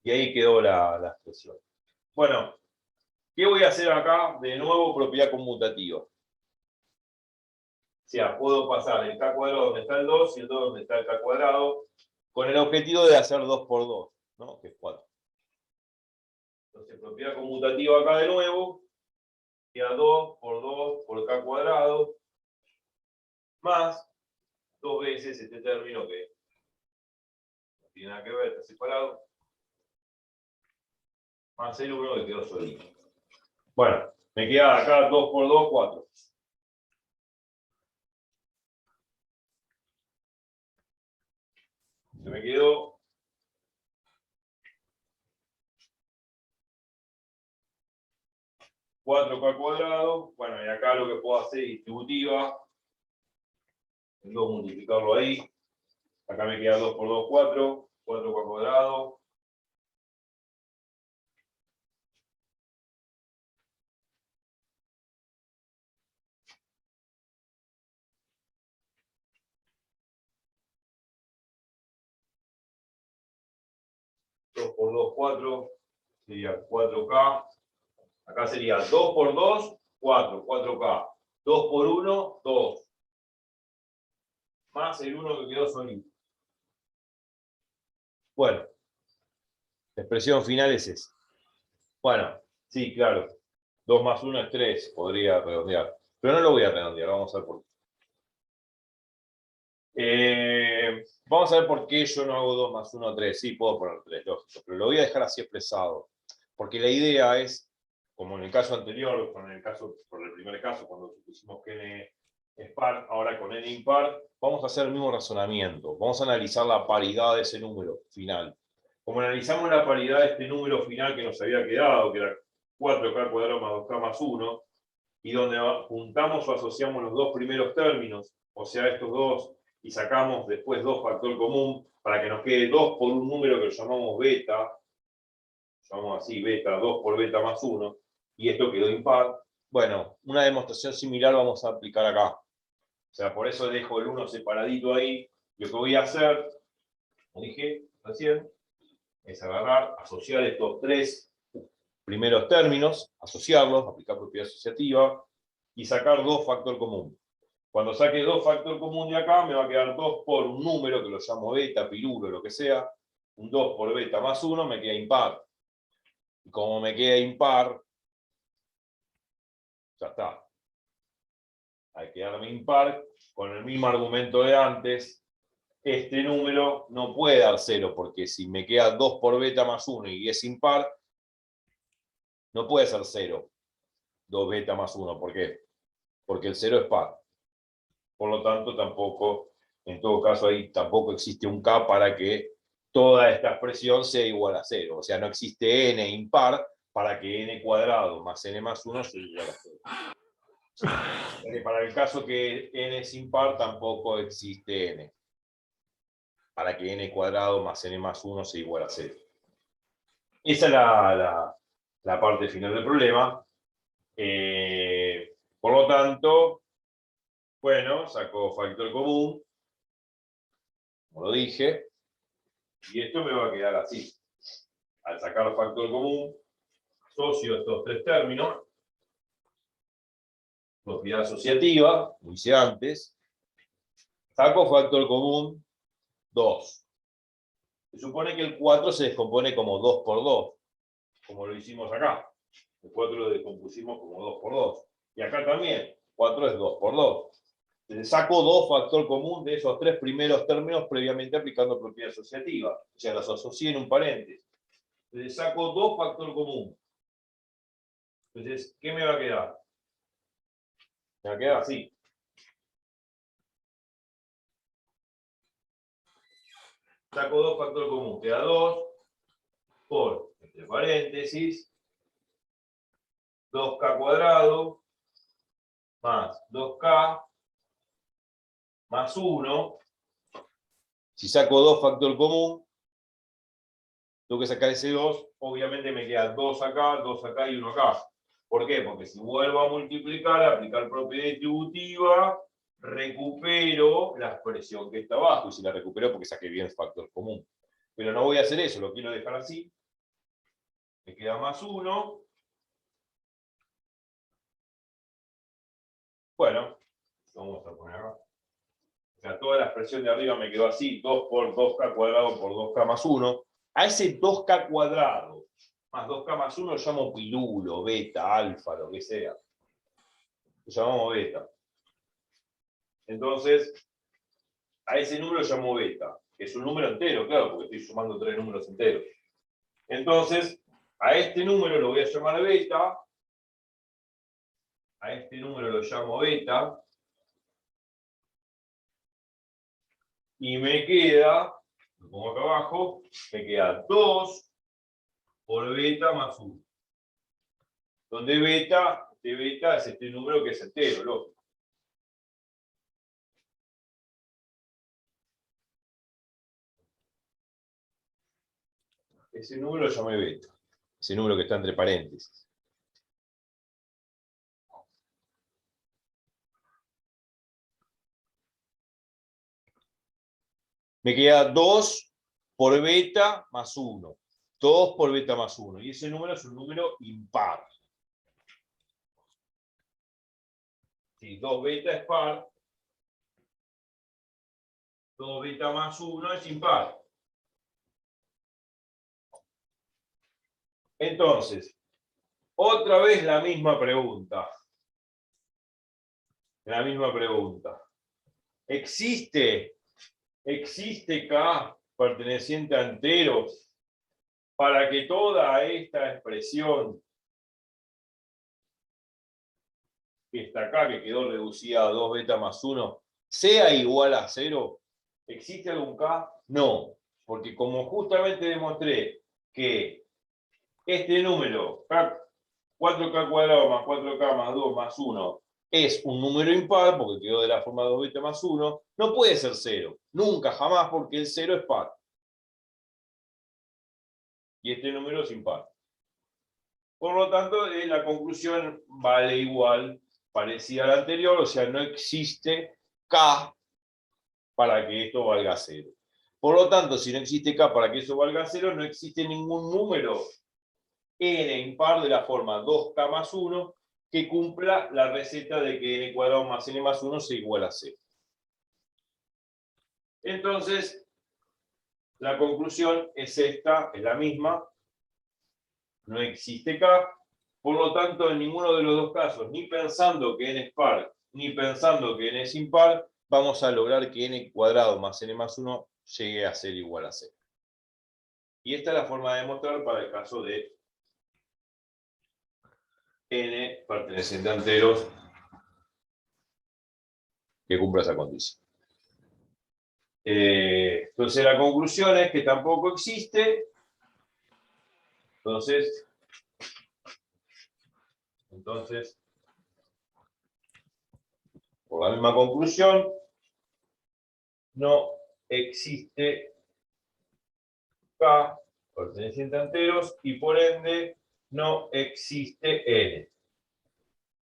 Y ahí quedó la expresión. Bueno, ¿qué voy a hacer acá? De nuevo, propiedad conmutativa. O sea, puedo pasar el K cuadrado donde está el 2 y el 2 donde está el K cuadrado, con el objetivo de hacer 2 por 2, ¿no? Que es 4. Entonces, propiedad conmutativa acá de nuevo, queda 2 por K cuadrado, más dos veces este término que tiene nada que ver, está separado. Más el 1 que quedó solito. Bueno, me queda acá 2 por 2, 4. Se me quedó 4K cuadrado. Bueno, y acá lo que puedo hacer es distributiva. Tengo que multiplicarlo ahí. Acá me queda 2 por 2, 4. 4K cuadrado. Dos por 2, 4. Sería 4K. Acá sería 2 por 2, 4. 4K. 2 por 1, 2. Más el 1 que quedó solito. Bueno, la expresión final es esa. Bueno, sí, claro. 2 más 1 es 3, podría redondear. Pero no lo voy a redondear, vamos a ver por qué. Vamos a ver por qué yo no hago 2 más 1, 3. Sí, puedo poner 3, lógico, pero lo voy a dejar así expresado. Porque la idea es, como en el caso anterior, por el primer caso, cuando pusimos que n es par, ahora con n impar, vamos a hacer el mismo razonamiento. Vamos a analizar la paridad de ese número final. Como analizamos la paridad de este número final que nos había quedado, que era 4K cuadrado más 2K más 1, y donde juntamos o asociamos los dos primeros términos, o sea, estos dos, y sacamos después 2 factor común, para que nos quede 2 por un número que lo llamamos beta, llamamos así, beta, 2 por beta más 1, y esto quedó impar. Bueno, una demostración similar vamos a aplicar acá. O sea, por eso dejo el 1 separadito ahí. Lo que voy a hacer, como dije recién, es agarrar, asociar estos tres primeros términos, asociarlos, aplicar propiedad asociativa, y sacar 2 factor común. Cuando saque 2 factor común de acá, me va a quedar 2 por un número que lo llamo beta, pirulo, lo que sea. Un 2 por beta más 1 me queda impar. Y como me queda impar, ya está. Al quedarme impar, con el mismo argumento de antes, este número no puede dar 0, porque si me queda 2 por beta más 1 y es impar, no puede ser 0. 2 beta más 1. ¿Por qué? Porque el 0 es par. Por lo tanto, tampoco, en todo caso, ahí tampoco existe un K para que toda esta expresión sea igual a 0. O sea, no existe n impar para que n cuadrado más n más 1 sea igual a 0. Porque para el caso que n es impar, tampoco existe n. Para que n cuadrado más n más 1 sea igual a 0. Esa es la parte final del problema. Por lo tanto, bueno, saco factor común, como lo dije, y esto me va a quedar así. Al sacar factor común, asocio estos tres términos, propiedad asociativa, como hice antes, saco factor común 2. Se supone que el 4 se descompone como 2 por 2, como lo hicimos acá. El 4 lo descompusimos como 2 por 2. Y acá también, 4 es 2 por 2. Entonces saco 2 factor común de esos tres primeros términos previamente aplicando propiedad asociativa. O sea, los asocié en un paréntesis. Entonces saco 2 factor común. Entonces, ¿qué me va a quedar? Me va a quedar así. Saco 2 factor común. Queda 2 por, entre paréntesis, 2K cuadrado más 2K más 1. Si saco 2 factor común, tengo que sacar ese 2. Obviamente me queda 2 acá y 1 acá. ¿Por qué? Porque si vuelvo a multiplicar, aplicar propiedad distributiva, recupero la expresión que está abajo. Y si la recupero, porque saqué bien el factor común. Pero no voy a hacer eso, lo quiero dejar así. Me queda más 1. Bueno, vamos a poner acá. O sea, toda la expresión de arriba me quedó así, 2 por 2K cuadrado por 2K más 1. A ese 2K cuadrado más 2K más 1 lo llamo pirulo, beta, alfa, lo que sea. Lo llamamos beta. Entonces, a ese número lo llamo beta. Es un número entero, claro, porque estoy sumando 3 números enteros. Entonces, a este número lo voy a llamar beta. A este número lo llamo beta. Y me queda, lo pongo acá abajo, me queda 2 por beta más 1. Donde beta es este número que es entero, lógico. Ese número lo llamé beta. Ese número que está entre paréntesis. Me queda 2 por beta más 1. 2 por beta más 1. Y ese número es un número impar. Si 2 beta es par, 2 beta más 1 es impar. Entonces, otra vez la misma pregunta. La misma pregunta. ¿Existe K perteneciente a enteros para que toda esta expresión que está acá, que quedó reducida a 2 beta más 1, sea igual a 0? ¿Existe algún K? No, porque como justamente demostré que este número, 4K cuadrado más 4K más 2 más 1, es un número impar, porque quedó de la forma 2 beta más 1, no puede ser 0. Nunca, jamás, porque el 0 es par. Y este número es impar. Por lo tanto, la conclusión vale igual, parecida a la anterior, o sea, no existe K para que esto valga 0. Por lo tanto, si no existe K para que eso valga 0, no existe ningún número n impar de la forma 2K más 1 que cumpla la receta de que n cuadrado más n más 1 sea igual a 0. Entonces, la conclusión es esta, es la misma. No existe K. Por lo tanto, en ninguno de los dos casos, ni pensando que n es par, ni pensando que n es impar, vamos a lograr que n cuadrado más n más 1 llegue a ser igual a 0. Y esta es la forma de demostrar para el caso de n perteneciente a enteros que cumpla esa condición. Entonces la conclusión es que tampoco existe. Entonces, por la misma conclusión, no existe K perteneciente a enteros y por ende no existe N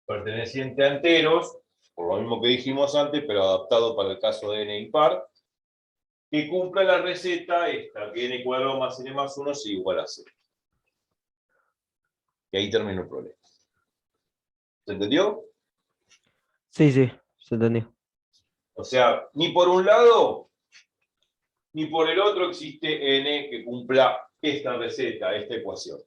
perteneciente a enteros, por lo mismo que dijimos antes, pero adaptado para el caso de N impar, que cumpla la receta esta, que N cuadrado más N más 1 es igual a 0. Y ahí terminó el problema. ¿Se entendió? Sí, sí, se entendió. O sea, ni por un lado, ni por el otro existe N que cumpla esta receta, esta ecuación.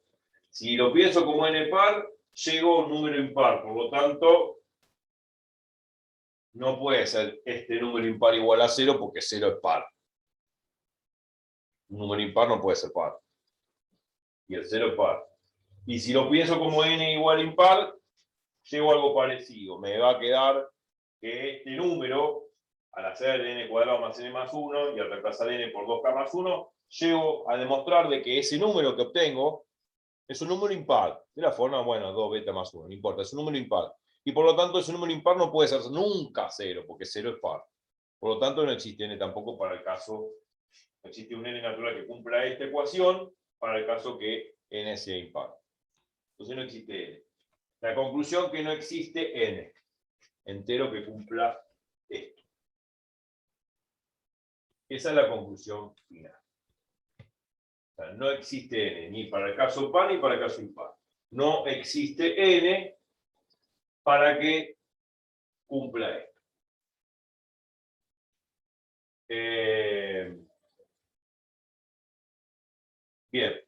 Si lo pienso como N par, llego a un número impar, por lo tanto, no puede ser este número impar igual a 0 porque 0 es par. Un número impar no puede ser par. Y el 0 es par. Y si lo pienso como n igual impar, llego a algo parecido. Me va a quedar que este número, al hacer n cuadrado más n más 1 y al reemplazar n por 2k más 1, llego a demostrar de que ese número que obtengo es un número impar. De la forma, bueno, 2 beta más 1, no importa, es un número impar. Y por lo tanto, ese número impar no puede ser nunca 0, porque 0 es par. Por lo tanto, no existe n tampoco para el caso, no existe un n natural que cumpla esta ecuación para el caso que n sea impar. Entonces no existe n. La conclusión es que no existe n entero que cumpla esto. Esa es la conclusión final. O sea, no existe n ni para el caso par ni para el caso impar. No existe n para que cumpla esto. Bien.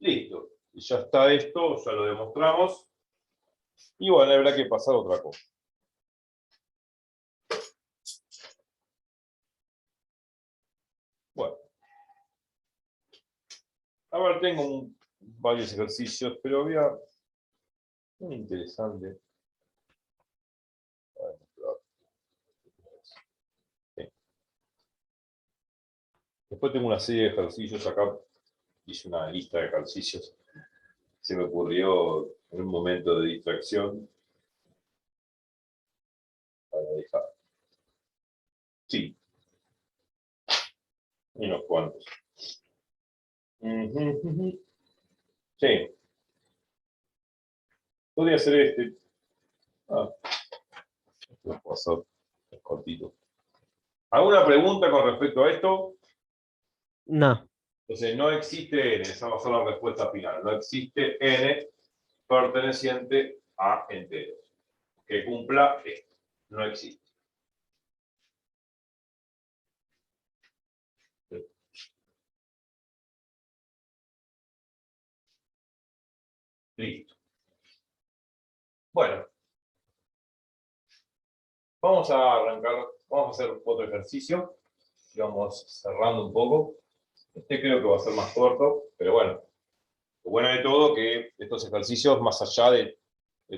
Listo. Y ya está esto, ya lo demostramos. Y bueno, habrá que pasar a otra cosa. A ver, tengo varios ejercicios, pero había un interesante. Sí. Después tengo una serie de ejercicios acá. Hice una lista de ejercicios. Se me ocurrió en un momento de distracción. Para dejar. Sí, unos cuantos. Sí, podría ser este. Ah, lo puedo hacer cortito. ¿Alguna pregunta con respecto a esto? No, Entonces, no existe n, esa va a ser la respuesta final. No existe n perteneciente a enteros que cumpla esto. No existe. Listo. Bueno, vamos a arrancar, vamos a hacer otro ejercicio. Y vamos cerrando un poco. Este creo que va a ser más corto, pero bueno. Lo bueno de todo que estos ejercicios, más allá de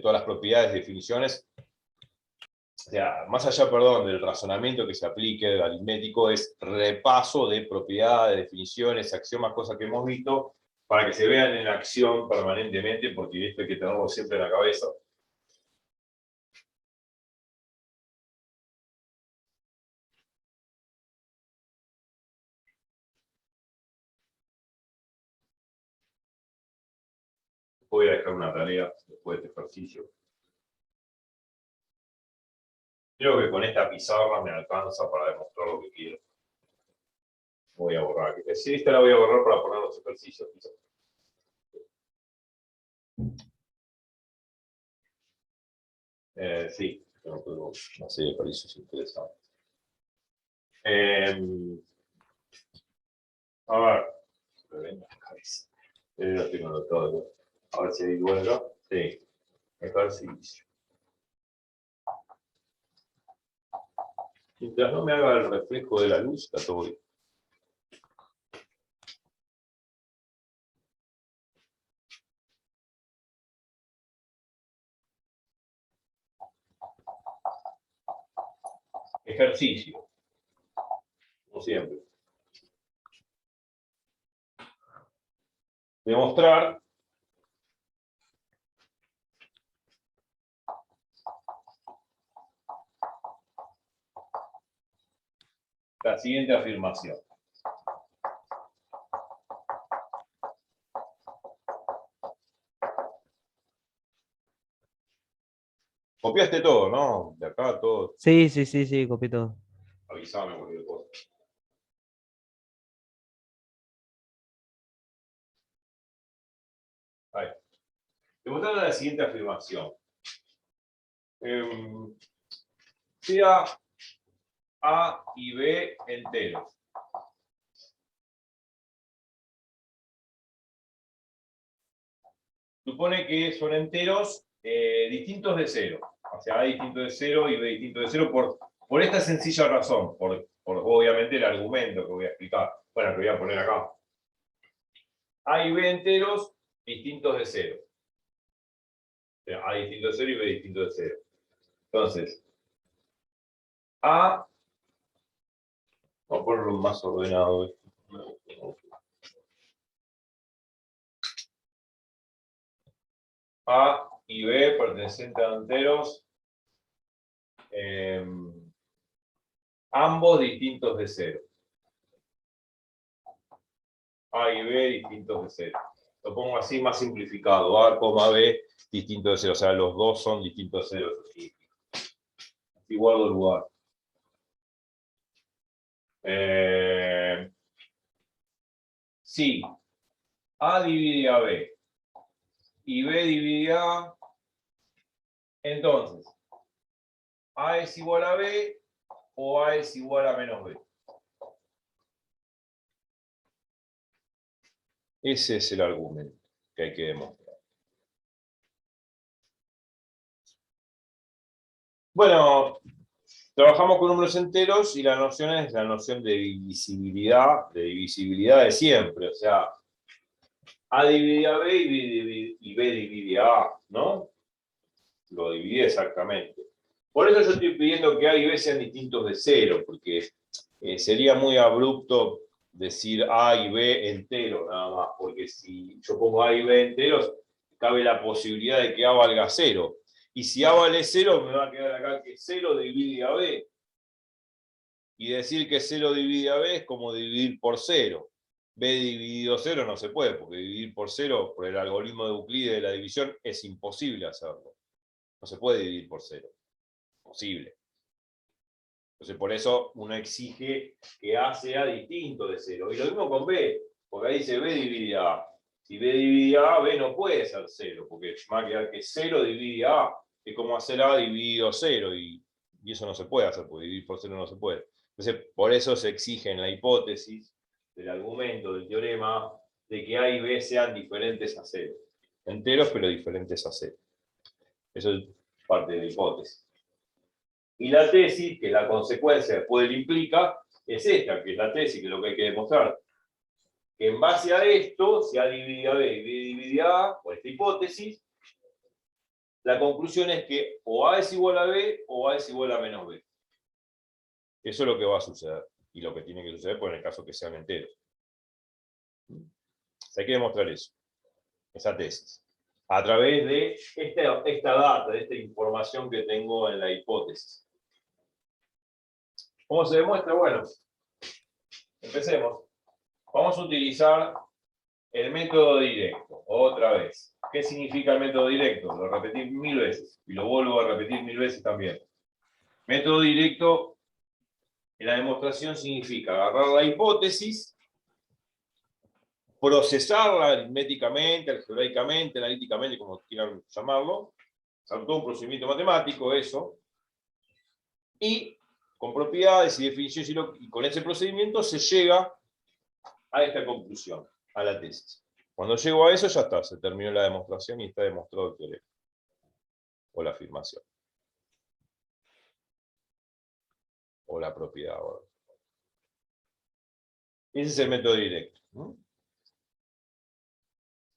todas las propiedades, definiciones, o sea, más allá, perdón, del razonamiento que se aplique, del aritmético, es repaso de propiedades, definiciones, axiomas, cosas que hemos visto, para que se vean en acción permanentemente, porque esto hay que tenerlo siempre en la cabeza. Voy a dejar una tarea después de este ejercicio. Creo que con esta pizarra me alcanza para demostrar lo que quiero. Voy a borrar. Sí, esta la voy a borrar para poner los ejercicios. Sí, tengo una serie de ejercicios interesantes. A ver, me ven la cabeza. Lo tengo anotado. A ver si hay luego. Sí, ejercicio. Mientras no me haga el reflejo de la luz, está todo bien. Ejercicio, como siempre. Demostrar la siguiente afirmación. Copiaste todo, ¿no? De acá todo. sí, sí, sí, sí, copié todo. Avísame cualquier cosa. Ahí. Demostrar la siguiente afirmación. Sea A y B enteros. Supone que son enteros distintos de cero. O sea, A distinto de cero y B distinto de cero por esta sencilla razón, por obviamente el argumento que voy a explicar. Bueno, que voy a poner acá. A y B enteros distintos de cero. O sea, A distinto de cero y B distinto de cero. Entonces, A, vamos a ponerlo más ordenado. A y B pertenecientes a enteros, ambos distintos de cero. A y B distintos de cero. Lo pongo así más simplificado. A, B distinto de cero. O sea, los dos son distintos de cero. Así guardo lugar. Sí. A divide a B. Y B divide a A. Entonces, A es igual a B o A es igual a menos B. Ese es el argumento que hay que demostrar. Bueno, trabajamos con números enteros y la noción es la noción de divisibilidad de siempre. O sea, A divide a B y B divide a A, ¿no? Lo divide exactamente. Por eso yo estoy pidiendo que A y B sean distintos de 0, porque sería muy abrupto decir A y B enteros nada más, porque si yo pongo A y B enteros, cabe la posibilidad de que A valga 0. Y si A vale 0, me va a quedar acá que 0 divide a B. Y decir que 0 divide a B es como dividir por 0. B dividido 0 no se puede, porque dividir por 0, por el algoritmo de Euclides de la división, es imposible hacerlo. No se puede dividir por 0. Posible. Entonces, por eso uno exige que A sea distinto de 0. Y lo mismo con B, porque ahí dice B divide A. Si B divide A, B no puede ser 0, porque va a quedar que 0 divide A. Es como hacer A dividido 0, y eso no se puede hacer, porque dividir por 0 no se puede. Entonces, por eso se exige en la hipótesis del argumento, del teorema, de que A y B sean diferentes a 0. Enteros, pero diferentes a 0. Eso es parte de la hipótesis. Y la tesis, que es la consecuencia después del implica, es esta, que es la tesis, que es lo que hay que demostrar. Que en base a esto, si A divide a B y B divide a A, por esta hipótesis, la conclusión es que o A es igual a B o A es igual a menos B. Eso es lo que va a suceder. Y lo que tiene que suceder, por en el caso que sean enteros. Hay que demostrar eso, esa tesis, a través de esta data, de esta información que tengo en la hipótesis. ¿Cómo se demuestra? Bueno, empecemos. Vamos a utilizar el método directo, otra vez. ¿Qué significa el método directo? Lo repetí 1000 veces, y lo vuelvo a repetir 1000 veces también. Método directo en la demostración significa agarrar la hipótesis, procesarla aritméticamente, algebraicamente, analíticamente, como quieran llamarlo, usar todo un procedimiento matemático, eso, y con propiedades y definiciones, y con ese procedimiento se llega a esta conclusión, a la tesis. Cuando llego a eso, ya está, se terminó la demostración y está demostrado el teorema, o la afirmación, o la propiedad. Ahora. Ese es el método directo. ¿No?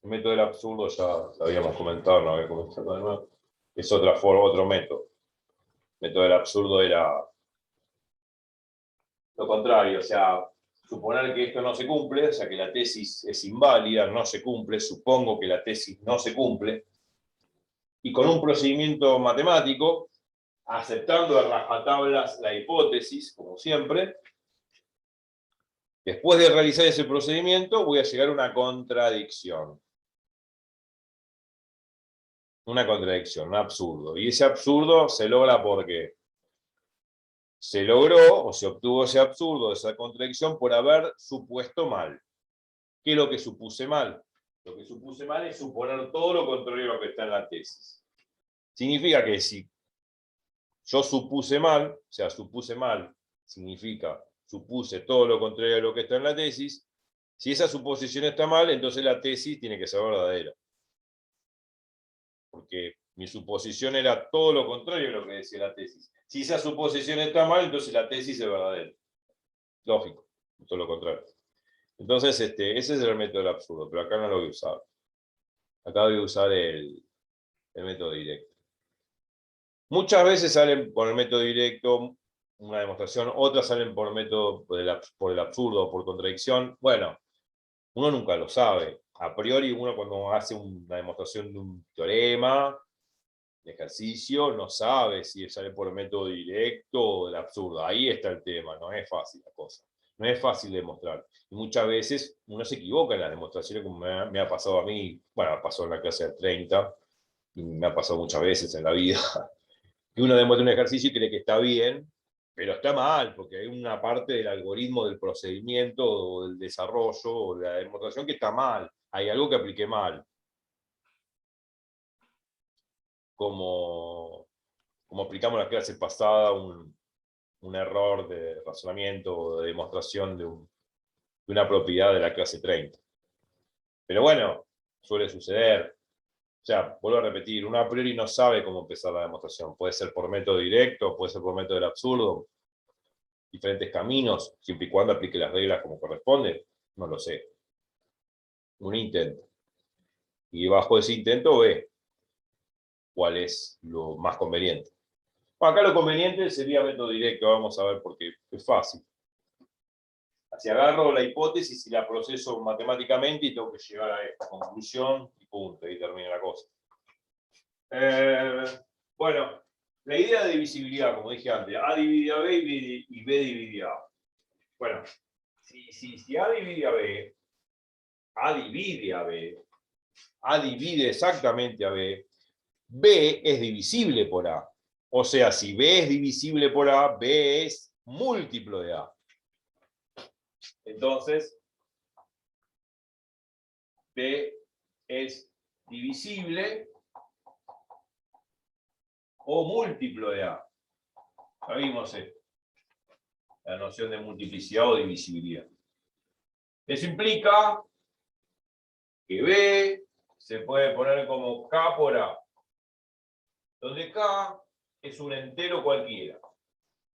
El método del absurdo ya lo habíamos comentado, no había comentado de nuevo. Es otra forma, otro método. El método del absurdo era lo contrario, o sea, suponer que esto no se cumple, o sea, que la tesis es inválida, no se cumple, supongo que la tesis no se cumple, y con un procedimiento matemático, aceptando a rajatablas la hipótesis, como siempre, después de realizar ese procedimiento, voy a llegar a una contradicción. Una contradicción, un absurdo. Y ese absurdo se logra porque se logró o se obtuvo ese absurdo, esa contradicción, por haber supuesto mal. ¿Qué es lo que supuse mal? Lo que supuse mal es suponer todo lo contrario a lo que está en la tesis. Significa que si yo supuse mal, o sea, supuse mal significa supuse todo lo contrario a lo que está en la tesis. Si esa suposición está mal, entonces la tesis tiene que ser verdadera. Porque mi suposición era todo lo contrario a lo que decía la tesis. Si esa suposición está mal, entonces la tesis es verdadera. Lógico, todo lo contrario. Entonces, ese es el método del absurdo, pero acá no lo voy a usar. Acá voy a usar el método directo. Muchas veces salen por el método directo una demostración, otras salen por el método por el absurdo, por contradicción. Bueno, uno nunca lo sabe. A priori, uno cuando hace una demostración de un teorema, de ejercicio, no sabe si sale por el método directo o del absurdo. Ahí está el tema, no es fácil la cosa. No es fácil demostrar. Y muchas veces uno se equivoca en las demostraciones, como me ha pasado a mí, bueno, me pasó en la clase de 30, y me ha pasado muchas veces en la vida, que uno demuestra un ejercicio y cree que está bien, pero está mal, porque hay una parte del algoritmo, del procedimiento, o del desarrollo, o de la demostración que está mal. Hay algo que apliqué mal. Como aplicamos en la clase pasada, un error de razonamiento o de demostración de una propiedad de la clase 30. Pero bueno, suele suceder. O sea, vuelvo a repetir, uno a priori no sabe cómo empezar la demostración. Puede ser por método directo, puede ser por método del absurdo, diferentes caminos, siempre y cuando aplique las reglas como corresponde, no lo sé. Un intento. Y bajo ese intento ve cuál es lo más conveniente. Bueno, acá lo conveniente sería método directo, vamos a ver porque es fácil. Así agarro la hipótesis y la proceso matemáticamente y tengo que llegar a esta conclusión y punto, ahí termina la cosa. Bueno, la idea de divisibilidad, como dije antes, A divide a B y B divide a A. Bueno, si A divide a B, A divide a B, A divide exactamente a B, B es divisible por A. O sea, si B es divisible por A, B es múltiplo de A. Entonces, B es divisible o múltiplo de A. Ya vimos esto, la noción de multiplicidad o divisibilidad. Eso implica que B se puede poner como K por A, donde K es un entero cualquiera.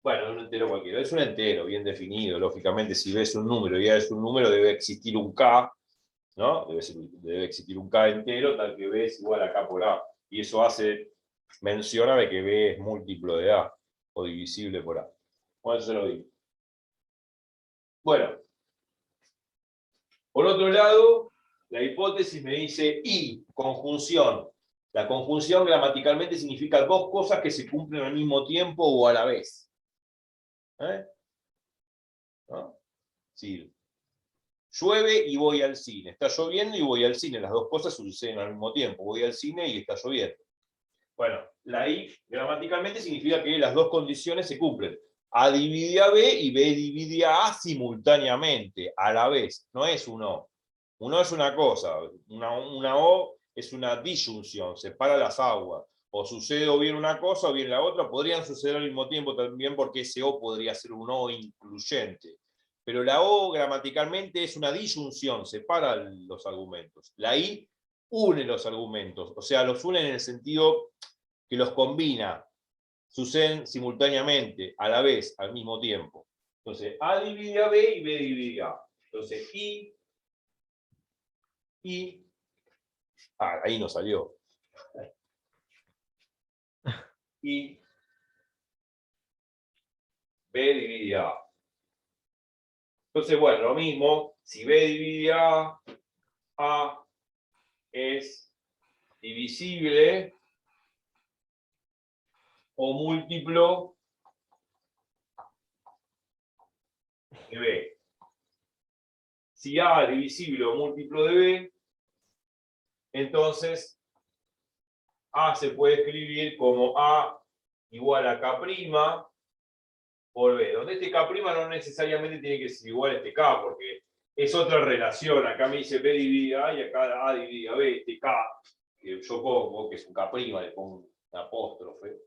Bueno, un entero cualquiera, es un entero bien definido, lógicamente si B es un número y A es un número debe existir un K, ¿no? Debe existir un K entero tal que B es igual a K por A. Y eso menciona de que B es múltiplo de A o divisible por A. Bueno, eso se lo digo. Bueno, por otro lado, la hipótesis me dice y, conjunción. La conjunción gramaticalmente significa dos cosas que se cumplen al mismo tiempo o a la vez. ¿No? Sí. Llueve y voy al cine. Está lloviendo y voy al cine. Las dos cosas suceden al mismo tiempo. Voy al cine y está lloviendo. Bueno, la I gramaticalmente significa que las dos condiciones se cumplen. A divide a B y B divide a A simultáneamente, a la vez. No es un O. Un O es una cosa. Una O es una disyunción, separa las aguas. O sucede o bien una cosa o bien la otra. Podrían suceder al mismo tiempo también porque ese O podría ser un O incluyente. Pero la O gramaticalmente es una disyunción, separa los argumentos. La I une los argumentos, o sea, los une en el sentido que los combina, suceden simultáneamente, a la vez, al mismo tiempo. Entonces, A divide a B y B divide a A. Entonces, ahí no salió. Y B divide a A. Entonces, bueno, lo mismo, si B divide a A es divisible o múltiplo de B. Si A es divisible o múltiplo de B, entonces A se puede escribir como A igual a K' por B, donde este K' no necesariamente tiene que ser igual a este K, porque es otra relación. Acá me dice B divide A y acá A divide a B. Este K, que yo pongo, que es un K', le pongo un apóstrofe,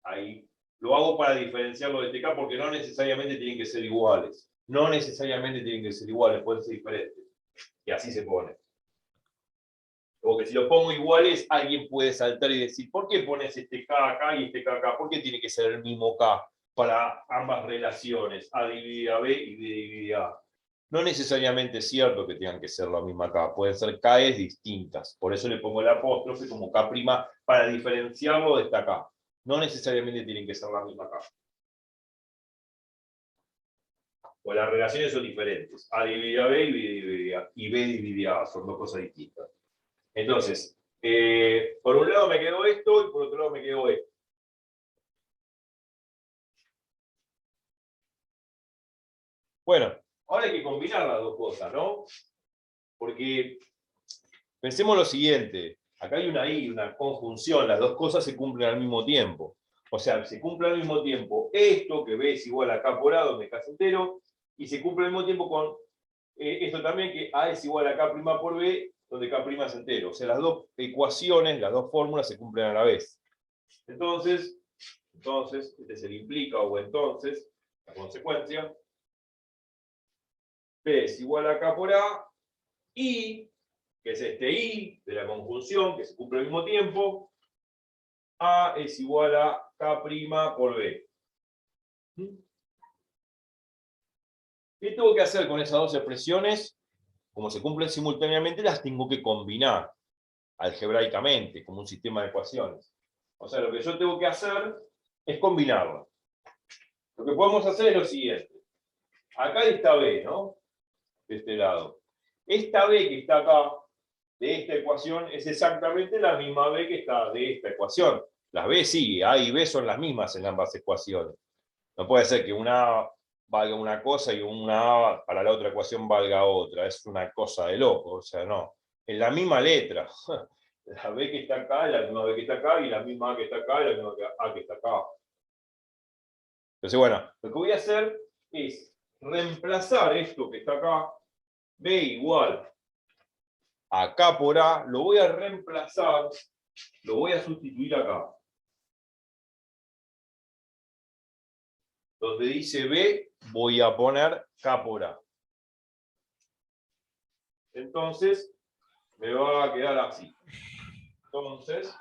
ahí lo hago para diferenciarlo de este K, porque no necesariamente tienen que ser iguales. No necesariamente tienen que ser iguales, pueden ser diferentes. Y así se pone. Porque si lo pongo iguales, alguien puede saltar y decir, ¿por qué pones este K acá y este K acá? ¿Por qué tiene que ser el mismo K para ambas relaciones? A divide a B y B divide a A. No necesariamente es cierto que tengan que ser la misma K, pueden ser K's distintas. Por eso le pongo el apóstrofe como K' para diferenciarlo de esta K. No necesariamente tienen que ser la misma K. O las relaciones son diferentes. A divide a B y B divide a A. Y B divide a A, son dos cosas distintas. Entonces, por un lado me quedó esto y por otro lado me quedó esto. Bueno, ahora hay que combinar las dos cosas, ¿no? Porque pensemos lo siguiente, acá hay una I, una conjunción, las dos cosas se cumplen al mismo tiempo. O sea, se cumple al mismo tiempo esto, que B es igual a K por A, donde K es entero, y se cumple al mismo tiempo con esto también, que A es igual a K' por B, donde K' es entero. O sea, las dos ecuaciones, las dos fórmulas se cumplen a la vez. Entonces, este es el implica o entonces, la consecuencia, B es igual a K por A, y, que es este I de la conjunción, que se cumple al mismo tiempo, A es igual a K' por B. ¿Qué tengo que hacer con esas dos expresiones? Como se cumplen simultáneamente, las tengo que combinar. algebraicamente, como un sistema de ecuaciones. O sea, lo que yo tengo que hacer es combinarlo. Lo que podemos hacer es lo siguiente. Acá está B, ¿no? De este lado. Esta B que está acá, de esta ecuación, es exactamente la misma B que está de esta ecuación. Las B sí, A y B son las mismas en ambas ecuaciones. No puede ser que una A valga una cosa y una A para la otra ecuación valga otra. Es una cosa de loco, o sea, no. Es la misma letra. La B que está acá es la misma B que está acá, y la misma A que está acá es la misma A que está acá. Entonces, bueno, lo que voy a hacer es reemplazar esto que está acá, B igual a K por A, lo voy a reemplazar, lo voy a sustituir acá. Donde dice B, voy a poner K por A. Entonces, me va a quedar así. Entonces,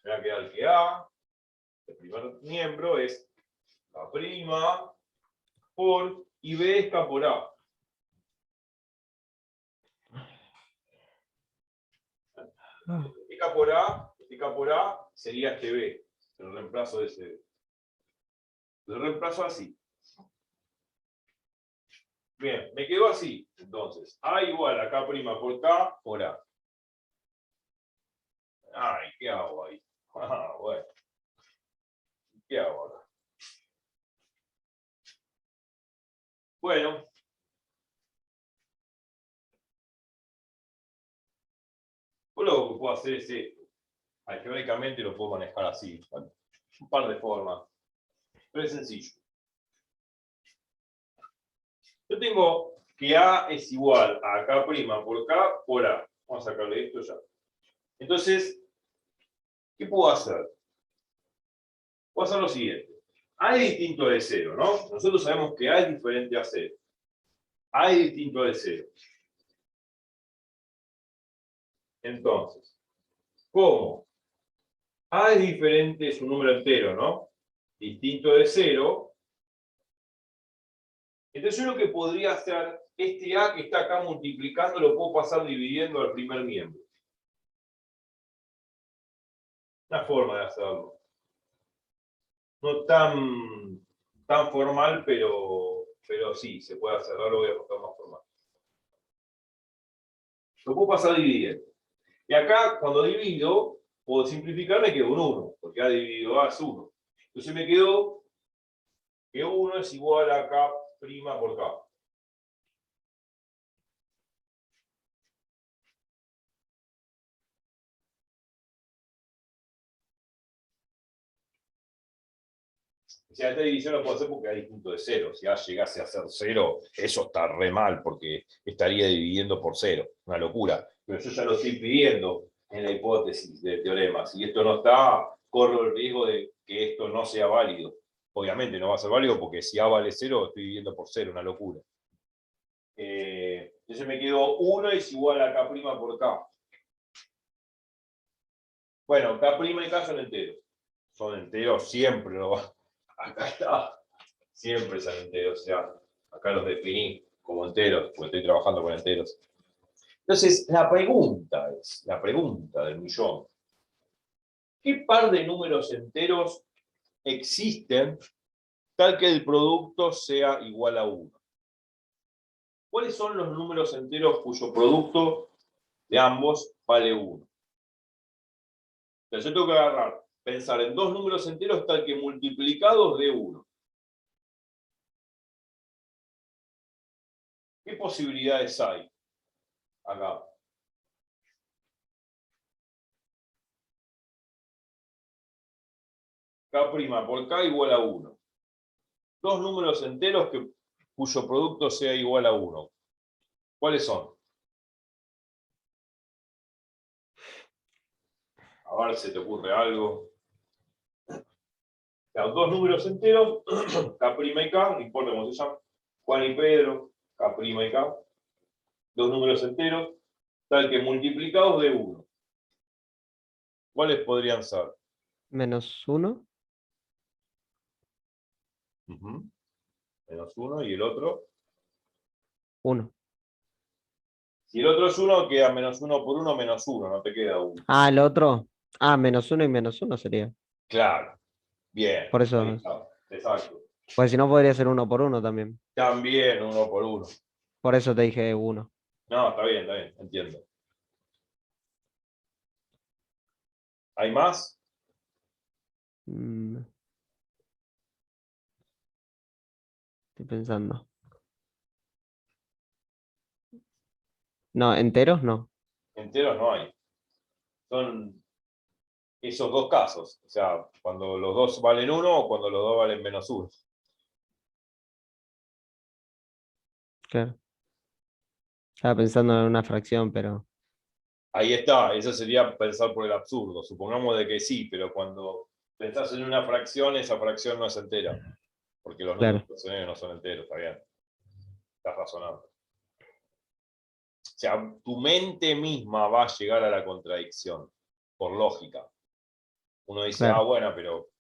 me va a quedar que A, el primer miembro, es K' por, y B es K por A. Este K por A sería este B. El reemplazo de ese B. Lo reemplazo así. Bien, me quedó así. Entonces, A igual a K' por K por A. Ay, ¿qué hago ahí? Ah, bueno. ¿Qué hago ahora? Bueno. Pues lo que puedo hacer es esto. Algebraicamente lo puedo manejar así. Un par de formas. Pero es sencillo. Yo tengo que A es igual a K' por K por A. Vamos a sacarle esto ya. Entonces, ¿qué puedo hacer? Puedo hacer lo siguiente. A es distinto de 0, ¿no? Nosotros sabemos que A es diferente a 0. A es distinto de 0. Entonces, ¿cómo? A es diferente, es un número entero, ¿no? Distinto de 0. Entonces yo lo que podría hacer, este A que está acá multiplicando, lo puedo pasar dividiendo al primer miembro. Una forma de hacerlo. No tan formal, pero sí, se puede hacer. Ahora lo voy a mostrar más formal. Lo puedo pasar dividiendo. Y acá, cuando divido, puedo simplificar, me quedo un 1, porque A dividido A es 1. Entonces me quedó que 1 es igual a K' por K. O sea, esta división la puedo hacer porque A es distinto de 0. Si A llegase a ser 0, eso está re mal, porque estaría dividiendo por 0. Una locura. Pero yo ya lo estoy pidiendo en la hipótesis del teorema. Si esto no está, corro el riesgo de que esto no sea válido. Obviamente no va a ser válido porque si A vale 0, estoy dividiendo por 0, una locura. Entonces me quedó 1 es igual a K' por K. Bueno, K' y K son enteros. Son enteros siempre, ¿no? Acá está. Siempre son enteros. O sea, acá los definí como enteros, porque estoy trabajando con enteros. Entonces, la pregunta del millón. ¿Qué par de números enteros existen tal que el producto sea igual a 1? ¿Cuáles son los números enteros cuyo producto de ambos vale 1? Entonces yo tengo que pensar en dos números enteros tal que multiplicados de 1. ¿Qué posibilidades hay acá? K' por K igual a 1. Dos números enteros cuyo producto sea igual a 1. ¿Cuáles son? A ver si te ocurre algo. Los dos números enteros, K' y K, no importa cómo se llaman, Juan y Pedro, K' y K, dos números enteros, tal que multiplicados de 1. ¿Cuáles podrían ser? -1. Menos 1 y el otro. 1. Si el otro es 1, queda -1 por 1, -1, no te queda 1. Ah, el otro. Ah, -1 y -1 sería. Claro, bien, Por ahí eso. está, exacto. Pues si no, podría ser 1 por 1 también. También 1 por 1. Por eso te dije 1. No, está bien, entiendo. ¿Hay más? Estoy pensando. No, enteros no. Enteros no hay. Son esos dos casos. O sea, cuando los dos valen 1 o cuando los dos valen -1. Claro. Estaba pensando en una fracción, pero. Ahí está, eso sería pensar por el absurdo. Supongamos de que sí, pero cuando pensás en una fracción, esa fracción no es entera. Porque los números Claro, fraccionarios no son enteros, está bien. Estás razonando. O sea, tu mente misma va a llegar a la contradicción, por lógica. Uno dice, claro. bueno, pero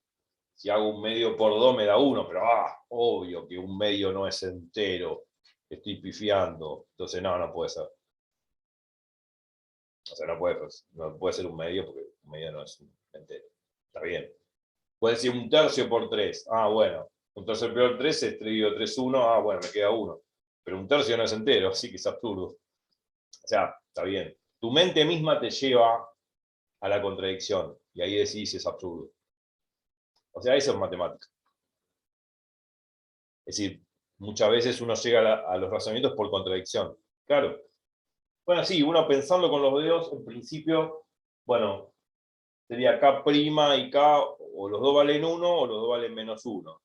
si hago un medio por 2 me da 1, pero obvio que un medio no es entero, estoy pifiando. Entonces, no puede ser. O sea, no puede ser un medio porque un medio no es entero. Está bien. Puede ser un tercio por 3. Bueno. Un tercio por 3 es 3 dividido 3, 1. Bueno, me queda 1. Pero un tercio no es entero, así que es absurdo. O sea, está bien. Tu mente misma te lleva a la contradicción y ahí decís es absurdo. O sea, eso es matemática. Es decir, muchas veces uno llega a los razonamientos por contradicción. Claro. Bueno, sí, uno pensando con los dedos, en principio, bueno, sería K' y K, o los dos valen 1 o los dos valen -1.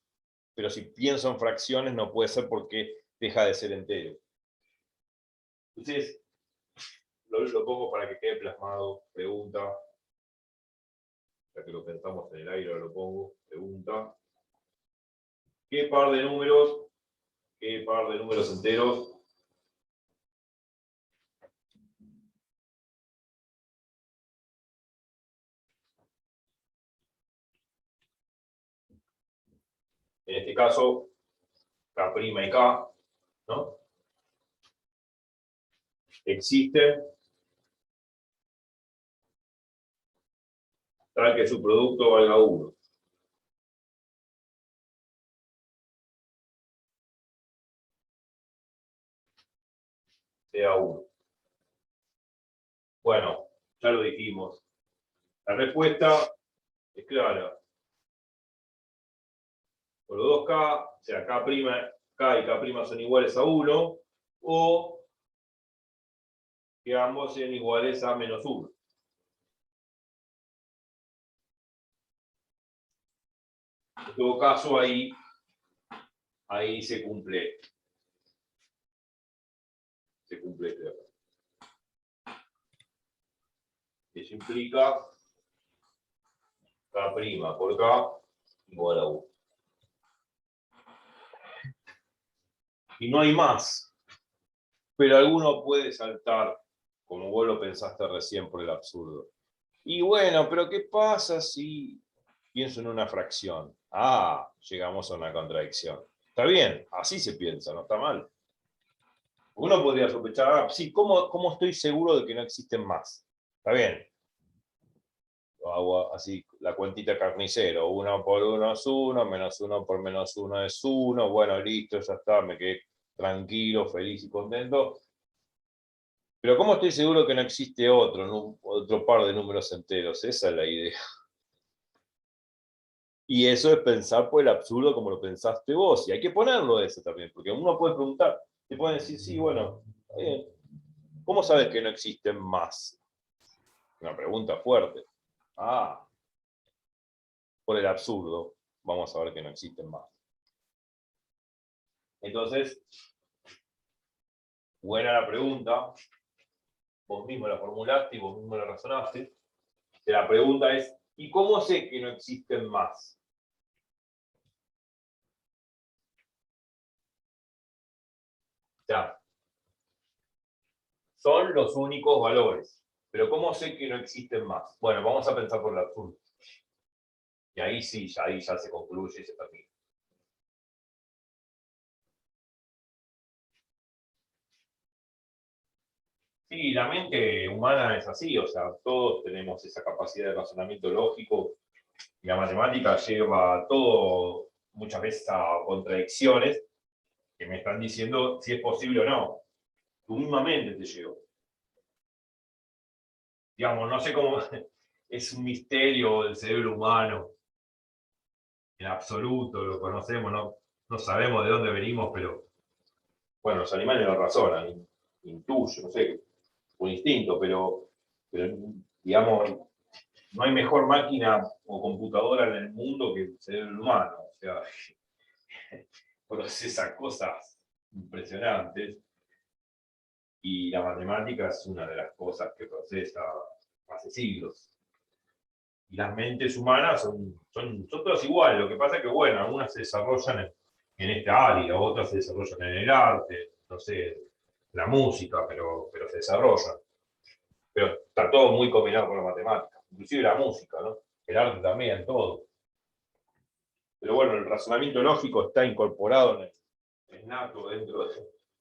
Pero si pienso en fracciones, no puede ser porque deja de ser entero. Entonces, lo pongo para que quede plasmado. Pregunta. Ya que lo pensamos en el aire, lo pongo. Pregunta. ¿Qué par de números enteros en este caso K' y K, ¿no? Existen tal que su producto valga 1? Sea 1. Bueno, ya lo dijimos. La respuesta es clara. Por los dos K, o sea, K' y K' son iguales a 1, o que ambos sean iguales a -1. En todo caso, ahí se cumple. Se cumple este de acá. Eso implica K' por K igual a 1. Y no hay más. Pero alguno puede saltar, como vos lo pensaste recién, por el absurdo. Y bueno, pero ¿qué pasa si pienso en una fracción? Llegamos a una contradicción. Está bien, así se piensa, no está mal. Uno podría sospechar, sí, ¿cómo estoy seguro de que no existen más? Está bien. Lo hago así, la cuentita carnicero. 1 por 1 es 1, -1 por -1 es 1. Bueno, listo, ya está, me quedé tranquilo, feliz y contento. Pero ¿cómo estoy seguro que no existe otro par de números enteros? Esa es la idea. Y eso es pensar por el absurdo como lo pensaste vos. Y hay que ponerlo eso también, porque uno puede preguntar, te pueden decir, sí, bueno, está bien. ¿Cómo sabes que no existen más? Una pregunta fuerte. Por el absurdo, vamos a ver que no existen más. Entonces, buena la pregunta, vos mismo la formulaste y vos mismo la razonaste. La pregunta es, ¿y cómo sé que no existen más? O sea, son los únicos valores. Pero ¿cómo sé que no existen más? Bueno, vamos a pensar por el absurdo. Y ahí sí, ahí ya se concluye y se termina. Sí, la mente humana es así, o sea, todos tenemos esa capacidad de razonamiento lógico y la matemática lleva todo muchas veces a contradicciones que me están diciendo si es posible o no. Tu misma mente te lleva. Digamos, no sé cómo es un misterio el cerebro humano, en absoluto, lo conocemos, no sabemos de dónde venimos, pero bueno, los animales lo razonan, intuyen, no sé, un instinto, pero digamos, no hay mejor máquina o computadora en el mundo que el cerebro humano. O sea, procesa cosas impresionantes y la matemática es una de las cosas que procesa hace siglos. Y las mentes humanas son todas iguales. Lo que pasa es que, bueno, algunas se desarrollan en esta área, otras se desarrollan en el arte, no sé, la música, pero se desarrollan. Pero está todo muy combinado con la matemática, inclusive la música, ¿no? El arte también, todo. Pero bueno, el razonamiento lógico está incorporado es nato dentro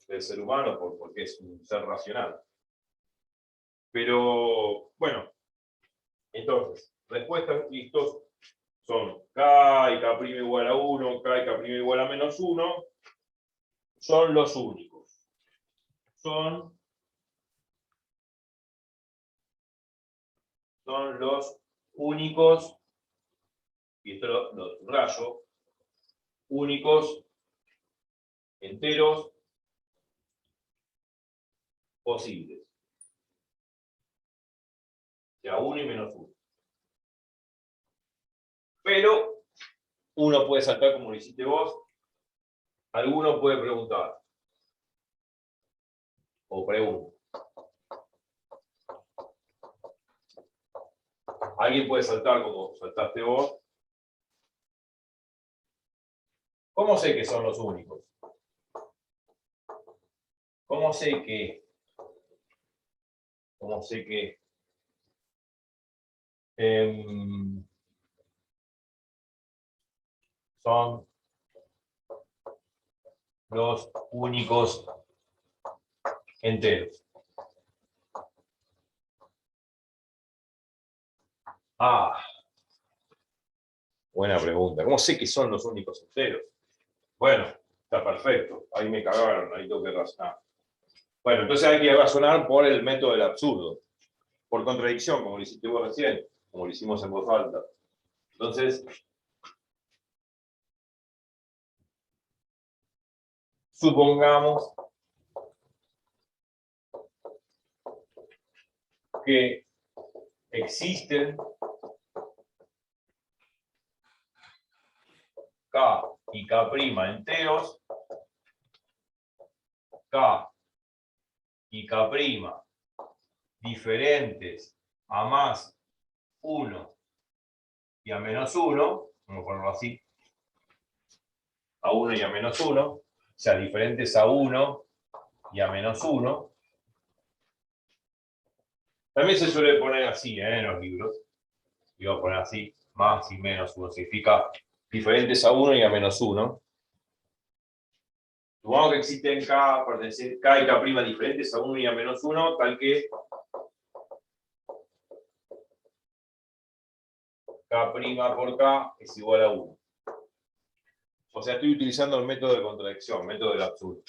del ser humano porque es un ser racional. Pero bueno, entonces, respuestas listos son K y K' igual a 1, K y K' igual a menos 1, son los únicos. Son los únicos, y esto lo subrayo, únicos enteros posibles. O sea, 1 y menos 1. Pero uno puede saltar como lo hiciste vos. Alguno puede preguntar. O pregunta. Alguien puede saltar como saltaste vos. ¿Cómo sé que son los únicos? ¿Cómo sé que? ¿Cómo sé que? Son los únicos enteros. Ah, buena pregunta. ¿Cómo sé que son los únicos enteros? Bueno, está perfecto. Ahí me cagaron, ahí tengo que razonar. Bueno, entonces hay que razonar por el método del absurdo. Por contradicción, como lo hiciste vos recién, como lo hicimos en voz alta. Entonces, supongamos que existen K y K' enteros, K y K' diferentes a más 1 y a menos 1, vamos a ponerlo así, a 1 y a menos 1, o sea, diferentes a 1 y a menos 1. También se suele poner así en los libros, y voy a poner así, más y menos 1, significa diferentes a 1 y a menos 1. Supongamos que existen K y K' diferentes a 1 y a menos 1, tal que K' por K es igual a 1. O sea, estoy utilizando el método de contradicción, método del absurdo.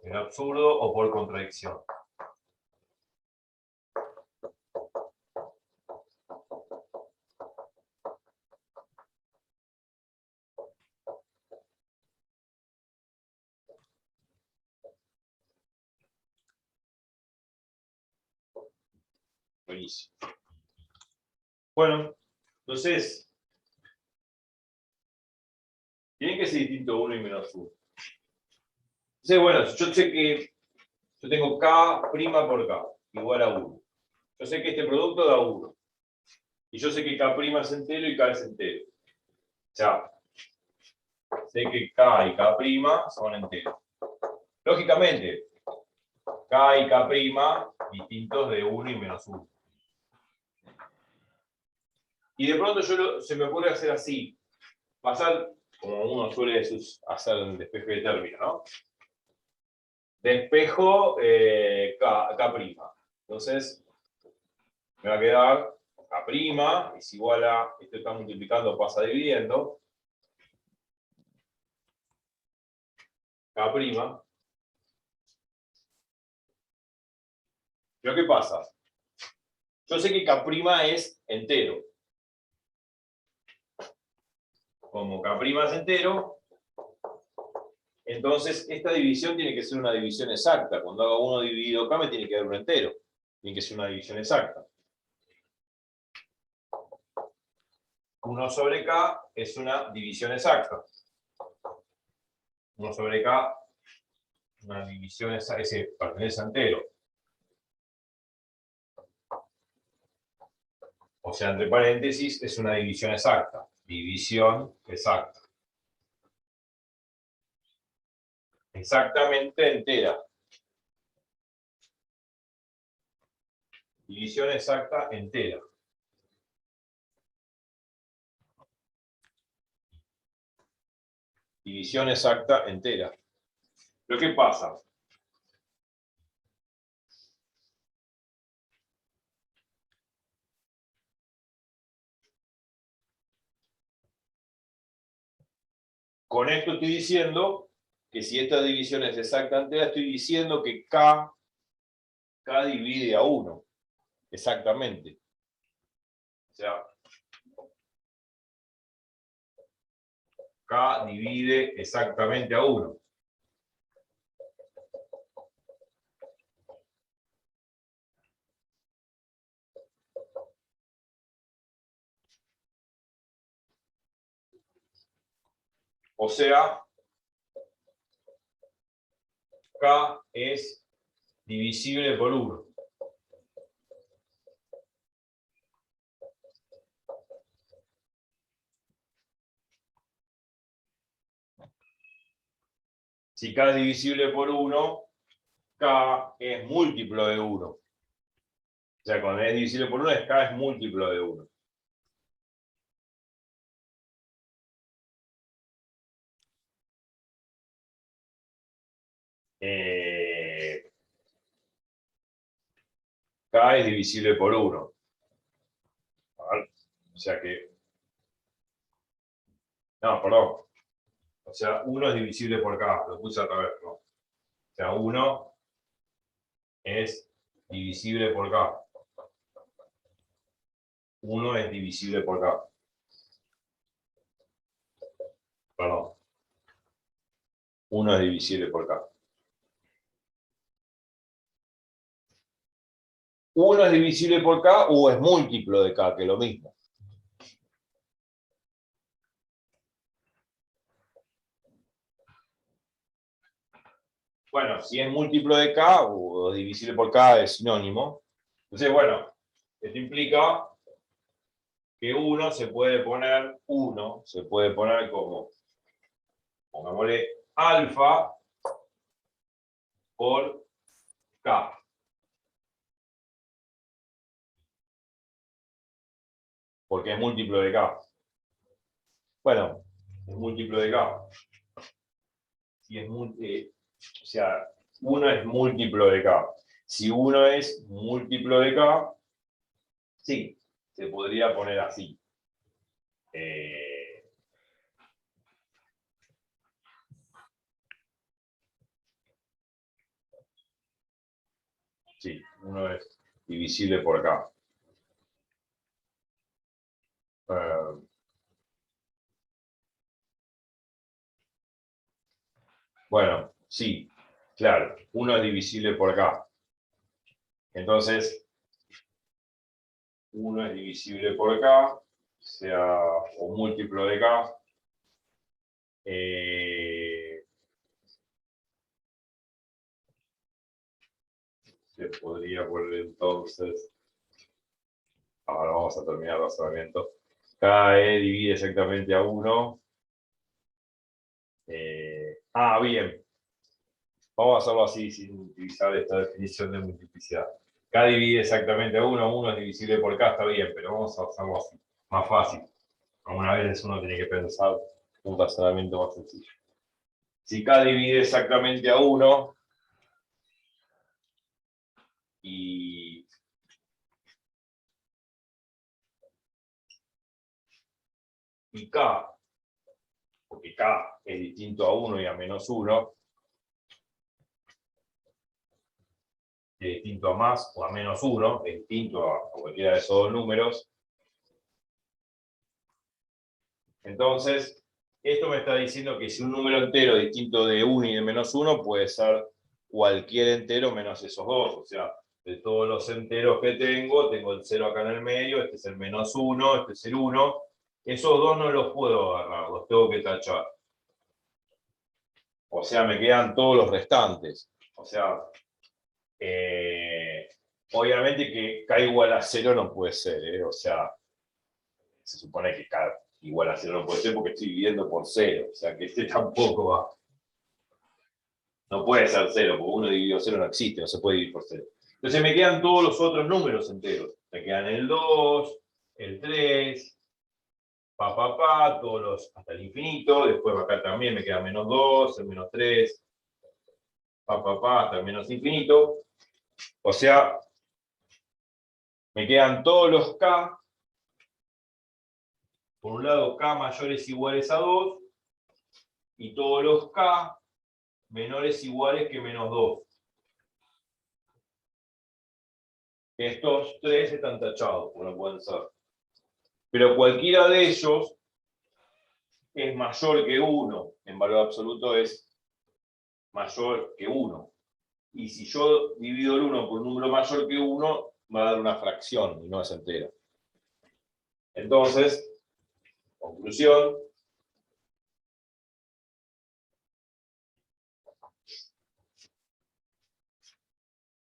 El absurdo o por contradicción. Buenísimo. Bueno, entonces, tienen que ser distinto 1 y menos 1. Entonces, bueno, yo sé que yo tengo K' por K igual a 1. Yo sé que este producto da 1. Y yo sé que K' es entero y K es entero. O sea, sé que K y K' son enteros. Lógicamente, K y K' distintos de 1 y menos 1. Y de pronto se me ocurre hacer así. Pasar como uno suele hacer en despejo de término, ¿no? Despejo K'. Entonces, me va a quedar K' es igual a, esto está multiplicando, pasa dividiendo, K'. Pero ¿qué pasa? Yo sé que K' es entero. Como K' es entero, entonces esta división tiene que ser una división exacta. Cuando hago 1 dividido K me tiene que dar un entero. Tiene que ser una división exacta. 1 sobre K es una división exacta. 1 sobre K, una división exacta, ese pertenece a entero. O sea, entre paréntesis, es una división exacta. División exacta. Exactamente entera. División exacta entera. División exacta entera. ¿Pero qué pasa? Con esto estoy diciendo que si esta división es exacta entera, estoy diciendo que K divide a 1. Exactamente. O sea, K divide exactamente a 1. O sea, K es divisible por 1. Si K es divisible por 1, K es múltiplo de 1. O sea, cuando es divisible por 1, K es múltiplo de 1. K es divisible por 1. O sea que... No, perdón. O sea, 1 es divisible por K. Lo puse al revés, ¿no? O sea, 1 es divisible por K. 1 es divisible por K. Perdón. 1 es divisible por K. 1 es divisible por K o es múltiplo de K, que es lo mismo. Bueno, si es múltiplo de K o divisible por K es sinónimo. Entonces, bueno, esto implica que 1 se puede poner como, pongámosle, alfa por K. Porque es múltiplo de K. Bueno, es múltiplo de K. Si es o sea, 1 es múltiplo de K. Si 1 es múltiplo de K, sí, se podría poner así. Sí, 1 es divisible por K. Bueno, sí, claro, 1 es divisible por K. Entonces, 1 es divisible por K, sea un múltiplo de K. Se podría poner entonces, ahora vamos a terminar el razonamiento. K divide exactamente a 1. Bien. Vamos a hacerlo así, sin utilizar esta definición de multiplicidad. K divide exactamente a 1, 1 es divisible por K, está bien, pero vamos a hacerlo así, más fácil. Alguna vez uno tiene que pensar un razonamiento más sencillo. Si K divide exactamente a 1 y K, porque K es distinto a 1 y a menos 1, es distinto a más o a menos 1, es distinto a cualquiera de esos dos números. Entonces, esto me está diciendo que si un número entero distinto de 1 y de menos 1 puede ser cualquier entero menos esos dos. O sea, de todos los enteros que tengo el 0 acá en el medio, este es el menos 1, este es el 1. Esos dos no los puedo agarrar, los tengo que tachar. O sea, me quedan todos los restantes. O sea, obviamente que K igual a 0 no puede ser, ¿eh? O sea, se supone que K igual a 0 no puede ser porque estoy dividiendo por 0. O sea, que este tampoco va. No puede ser 0, porque 1 dividido 0 no existe, no se puede dividir por 0. Entonces me quedan todos los otros números enteros. Me quedan el 2, el 3, todos los hasta el infinito. Después acá también me queda menos 2, el menos 3, hasta el menos infinito. O sea, me quedan todos los K. Por un lado, K mayores iguales a 2. Y todos los K menores iguales que menos 2. Estos tres están tachados, como pueden ser. Pero cualquiera de ellos es mayor que 1. En valor absoluto es mayor que 1. Y si yo divido el 1 por un número mayor que 1, va a dar una fracción y no es entera. Entonces, conclusión.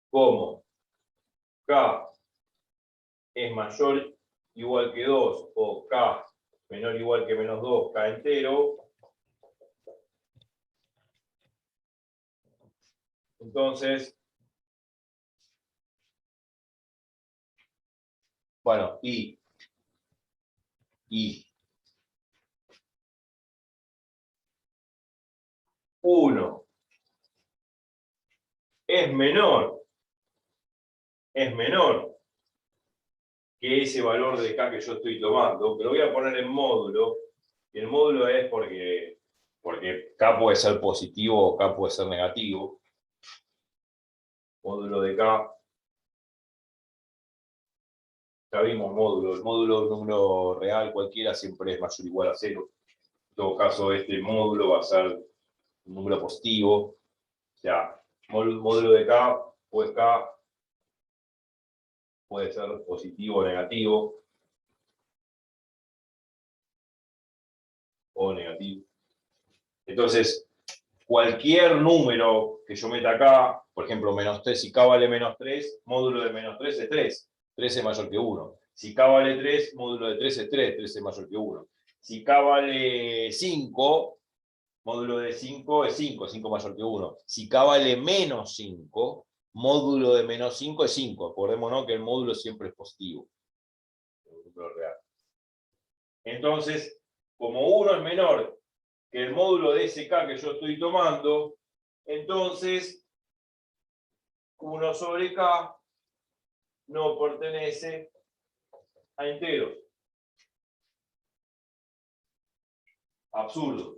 Como K es mayor o igual que 2 o K menor o igual que menos 2, K entero. Entonces, bueno, y 1 es menor que ese valor de K que yo estoy tomando, pero voy a poner en módulo. Y el módulo es porque K puede ser positivo o K puede ser negativo. Módulo de K. Ya vimos módulo. El módulo de un número real cualquiera siempre es mayor o igual a 0. En todo caso, este módulo va a ser un número positivo. O sea, módulo de K puede ser positivo o negativo. O negativo. Entonces, cualquier número que yo meta acá, por ejemplo, menos 3, si K vale menos 3, módulo de menos 3 es 3. 3 es mayor que 1. Si K vale 3, módulo de 3 es 3. 3 es mayor que 1. Si K vale 5, módulo de 5 es 5. 5 mayor que 1. Si K vale menos 5, módulo de menos 5 es 5. Acordémonos que el módulo siempre es positivo. Entonces, como 1 es menor que el módulo de ese K que yo estoy tomando, entonces 1 sobre K no pertenece a enteros. Absurdo.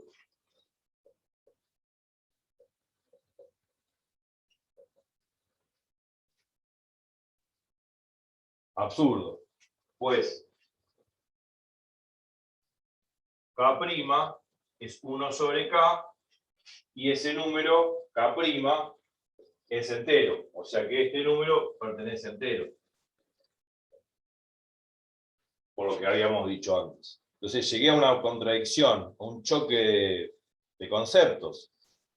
Absurdo. Pues K' es 1 sobre K y ese número K' es entero. O sea que este número pertenece a entero. Por lo que habíamos dicho antes. Entonces llegué a una contradicción, a un choque de conceptos.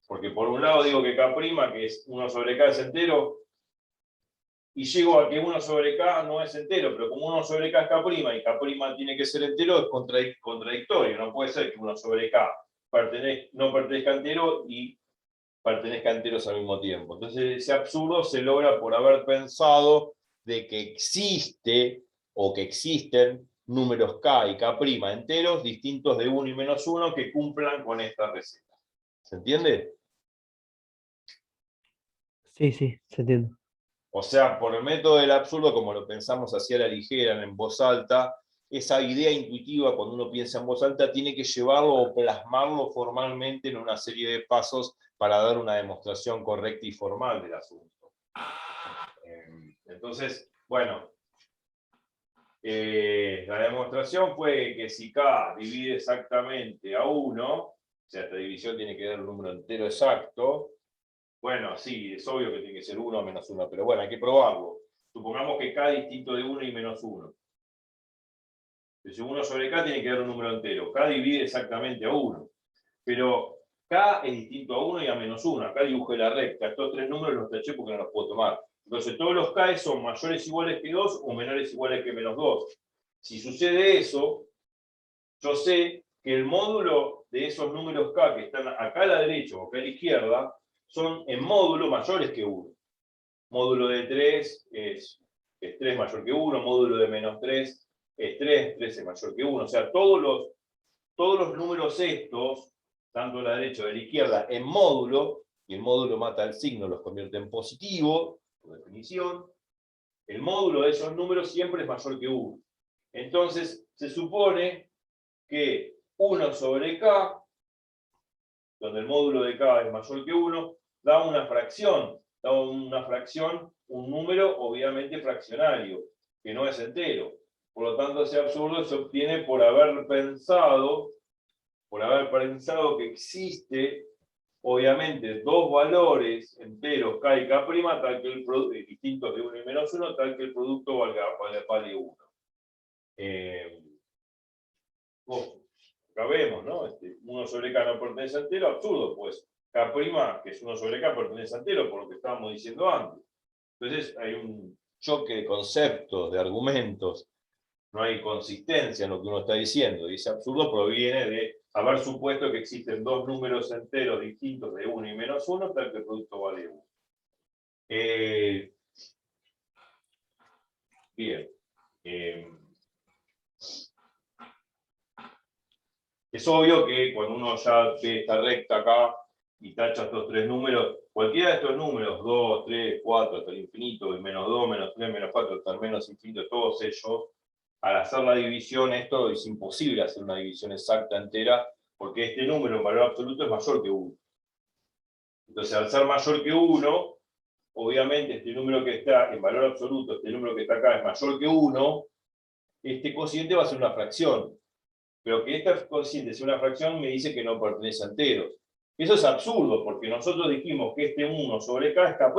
Porque por un lado digo que K', que es 1 sobre K, es entero, y llego a que 1 sobre K no es entero, pero como 1 sobre K es K' y K' tiene que ser entero, es contradictorio. No puede ser que 1 sobre K no pertenezca a entero y pertenezca a enteros al mismo tiempo. Entonces ese absurdo se logra por haber pensado de que existe o que existen números K y K' enteros distintos de 1 y menos 1 que cumplan con esta receta. ¿Se entiende? Sí, sí, se entiende. O sea, por el método del absurdo, como lo pensamos hacia la ligera, en voz alta, esa idea intuitiva, cuando uno piensa en voz alta, tiene que llevarlo o plasmarlo formalmente en una serie de pasos para dar una demostración correcta y formal del asunto. Entonces, bueno, la demostración fue que si K divide exactamente a 1, o sea, esta división tiene que dar un número entero exacto. Bueno, sí, es obvio que tiene que ser 1 o menos 1, pero bueno, hay que probarlo. Supongamos que K es distinto de 1 y menos 1. Entonces 1 sobre K tiene que dar un número entero. K divide exactamente a 1. Pero K es distinto a 1 y a menos 1. Acá dibujé la recta. Estos tres números los taché porque no los puedo tomar. Entonces todos los K son mayores o iguales que 2 o menores o iguales que menos 2. Si sucede eso, yo sé que el módulo de esos números K que están acá a la derecha o acá a la izquierda son en módulo mayores que 1. Módulo de 3 es 3 mayor que 1, módulo de menos 3 es 3, 3 es mayor que 1. O sea, todos los números estos, tanto a la derecha o a la izquierda, en módulo, y el módulo mata el signo, los convierte en positivo, por definición, el módulo de esos números siempre es mayor que 1. Entonces, se supone que 1 sobre K, donde el módulo de K es mayor que 1, da una fracción, un número obviamente fraccionario, que no es entero. Por lo tanto, ese absurdo se obtiene por haber pensado que existe, obviamente, dos valores enteros K y K', tal que distintos de 1 y menos 1, tal que el producto vale 1. Acá vemos, ¿no? 1 sobre K no pertenece a entero, absurdo, pues K', que es 1 sobre K, pertenece a entero, por lo que estábamos diciendo antes. Entonces hay un choque de conceptos, de argumentos, no hay consistencia en lo que uno está diciendo, y ese absurdo proviene de haber supuesto que existen dos números enteros distintos de 1 y menos 1, tal que el producto vale 1. Bien. Es obvio que cuando uno ya ve esta recta acá y tacha estos tres números, cualquiera de estos números, 2, 3, 4, hasta el infinito, y menos 2, menos 3, menos 4, hasta el menos infinito, todos ellos, al hacer la división, esto es imposible hacer una división exacta entera, porque este número en valor absoluto es mayor que 1. Entonces, al ser mayor que 1, obviamente este número que está en valor absoluto, este número que está acá es mayor que 1, este cociente va a ser una fracción. Pero que esta cociente sea una fracción me dice que no pertenece a enteros. Eso es absurdo, porque nosotros dijimos que este 1 sobre K es K',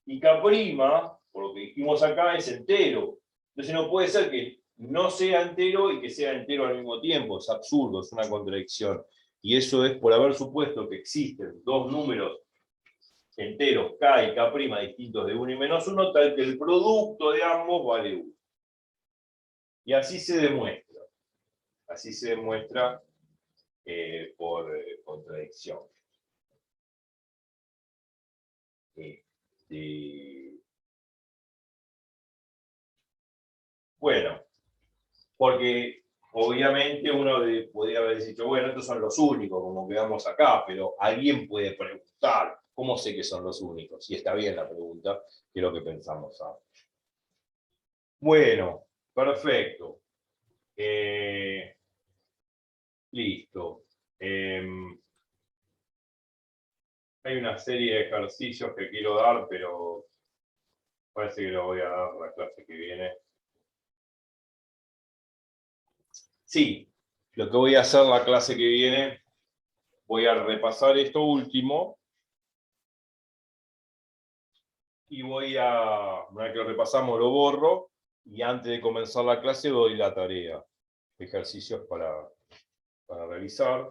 y K', por lo que dijimos acá, es entero. Entonces no puede ser que no sea entero y que sea entero al mismo tiempo. Es absurdo, es una contradicción. Y eso es por haber supuesto que existen dos números enteros K y K' distintos de 1 y menos 1, tal que el producto de ambos vale 1. Y así se demuestra. Así se demuestra por contradicción. Bueno, porque obviamente uno podría haber dicho, bueno, estos son los únicos, como quedamos acá, pero alguien puede preguntar, ¿cómo sé que son los únicos? Y está bien la pregunta, que es lo que pensamos ahora. Bueno, perfecto. Listo. Hay una serie de ejercicios que quiero dar, pero parece que lo voy a dar la clase que viene. Sí, lo que voy a hacer la clase que viene, voy a repasar esto último y una vez que lo repasamos lo borro y antes de comenzar la clase doy la tarea, ejercicios para realizar.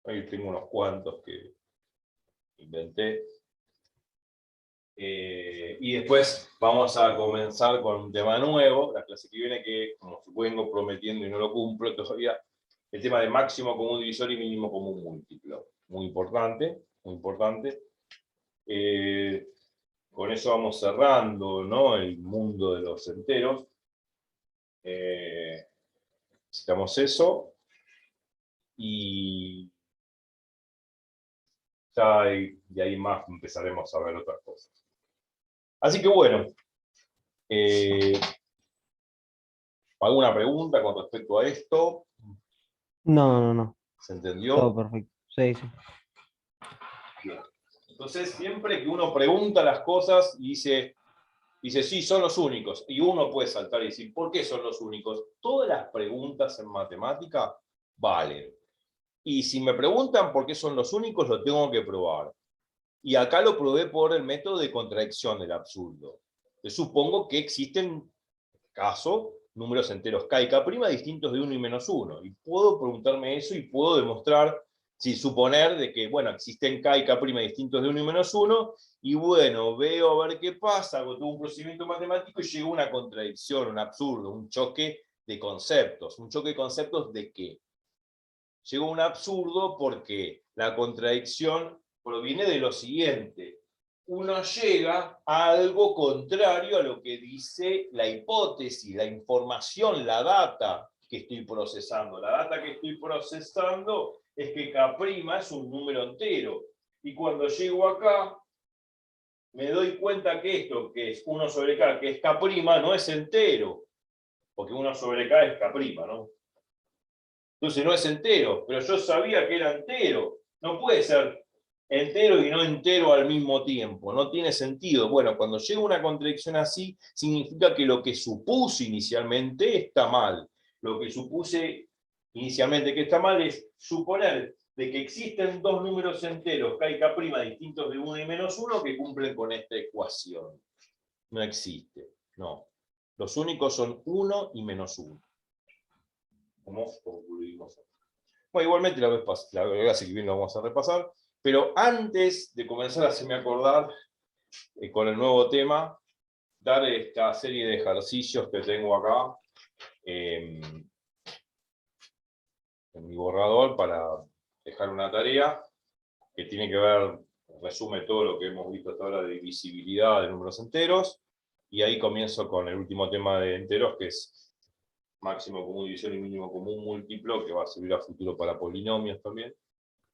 Ahí tengo unos cuantos que inventé. Y después vamos a comenzar con un tema nuevo, la clase que viene, que como vengo prometiendo y no lo cumplo todavía, el tema de máximo común divisor y mínimo común múltiplo. Muy importante, muy importante. Con eso vamos cerrando, ¿no?, el mundo de los enteros. Necesitamos eso. Y ya de ahí más empezaremos a ver otras cosas. Así que bueno, ¿alguna pregunta con respecto a esto? No. ¿Se Todo entendió? perfecto. Sí, sí. Bien. Entonces, siempre que uno pregunta las cosas y dice, sí, son los únicos, y uno puede saltar y decir, ¿por qué son los únicos? Todas las preguntas en matemática valen. Y si me preguntan por qué son los únicos, lo tengo que probar. Y acá lo probé por el método de contradicción del absurdo. Yo supongo que existen, en este caso, números enteros k y k' distintos de 1 y menos 1. Y puedo preguntarme eso y puedo demostrar, si suponer de que, bueno, existen k y k' distintos de 1 y menos 1, y bueno, veo a ver qué pasa, hago todo un procedimiento matemático y llego a una contradicción, un absurdo, un choque de conceptos. ¿Un choque de conceptos de qué? Llegó a un absurdo porque la contradicción proviene de lo siguiente. Uno llega a algo contrario a lo que dice la hipótesis, la información, la data que estoy procesando. La data que estoy procesando es que K' es un número entero. Y cuando llego acá, me doy cuenta que esto, que es 1 sobre K, que es K', no es entero. Porque 1 sobre K es K', ¿no? Entonces no es entero, pero yo sabía que era entero. No puede ser entero y no entero al mismo tiempo, no tiene sentido. Bueno, cuando llega una contradicción así, significa que lo que supuse inicialmente está mal. Lo que supuse inicialmente que está mal es suponer de que existen dos números enteros, k y k', distintos de 1 y menos 1, que cumplen con esta ecuación. No existe, no. Los únicos son 1 y menos 1. Como concluimos. Bueno, igualmente la clase que viene lo vamos a repasar, pero antes de comenzar a hacerme acordar con el nuevo tema, dar esta serie de ejercicios que tengo acá en mi borrador para dejar una tarea que tiene que ver, resume todo lo que hemos visto hasta ahora de divisibilidad de números enteros, y ahí comienzo con el último tema de enteros, que es máximo común división y mínimo común múltiplo, que va a servir a futuro para polinomios también.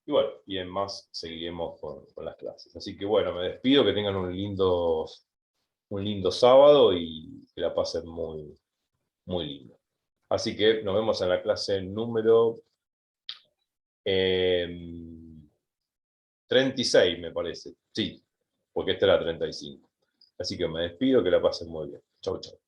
Y bueno, y en más seguiremos con las clases. Así que bueno, me despido, que tengan un lindo sábado y que la pasen muy, muy lindo. Así que nos vemos en la clase número 36, me parece. Sí, porque esta era 35. Así que me despido, que la pasen muy bien. Chau, chau.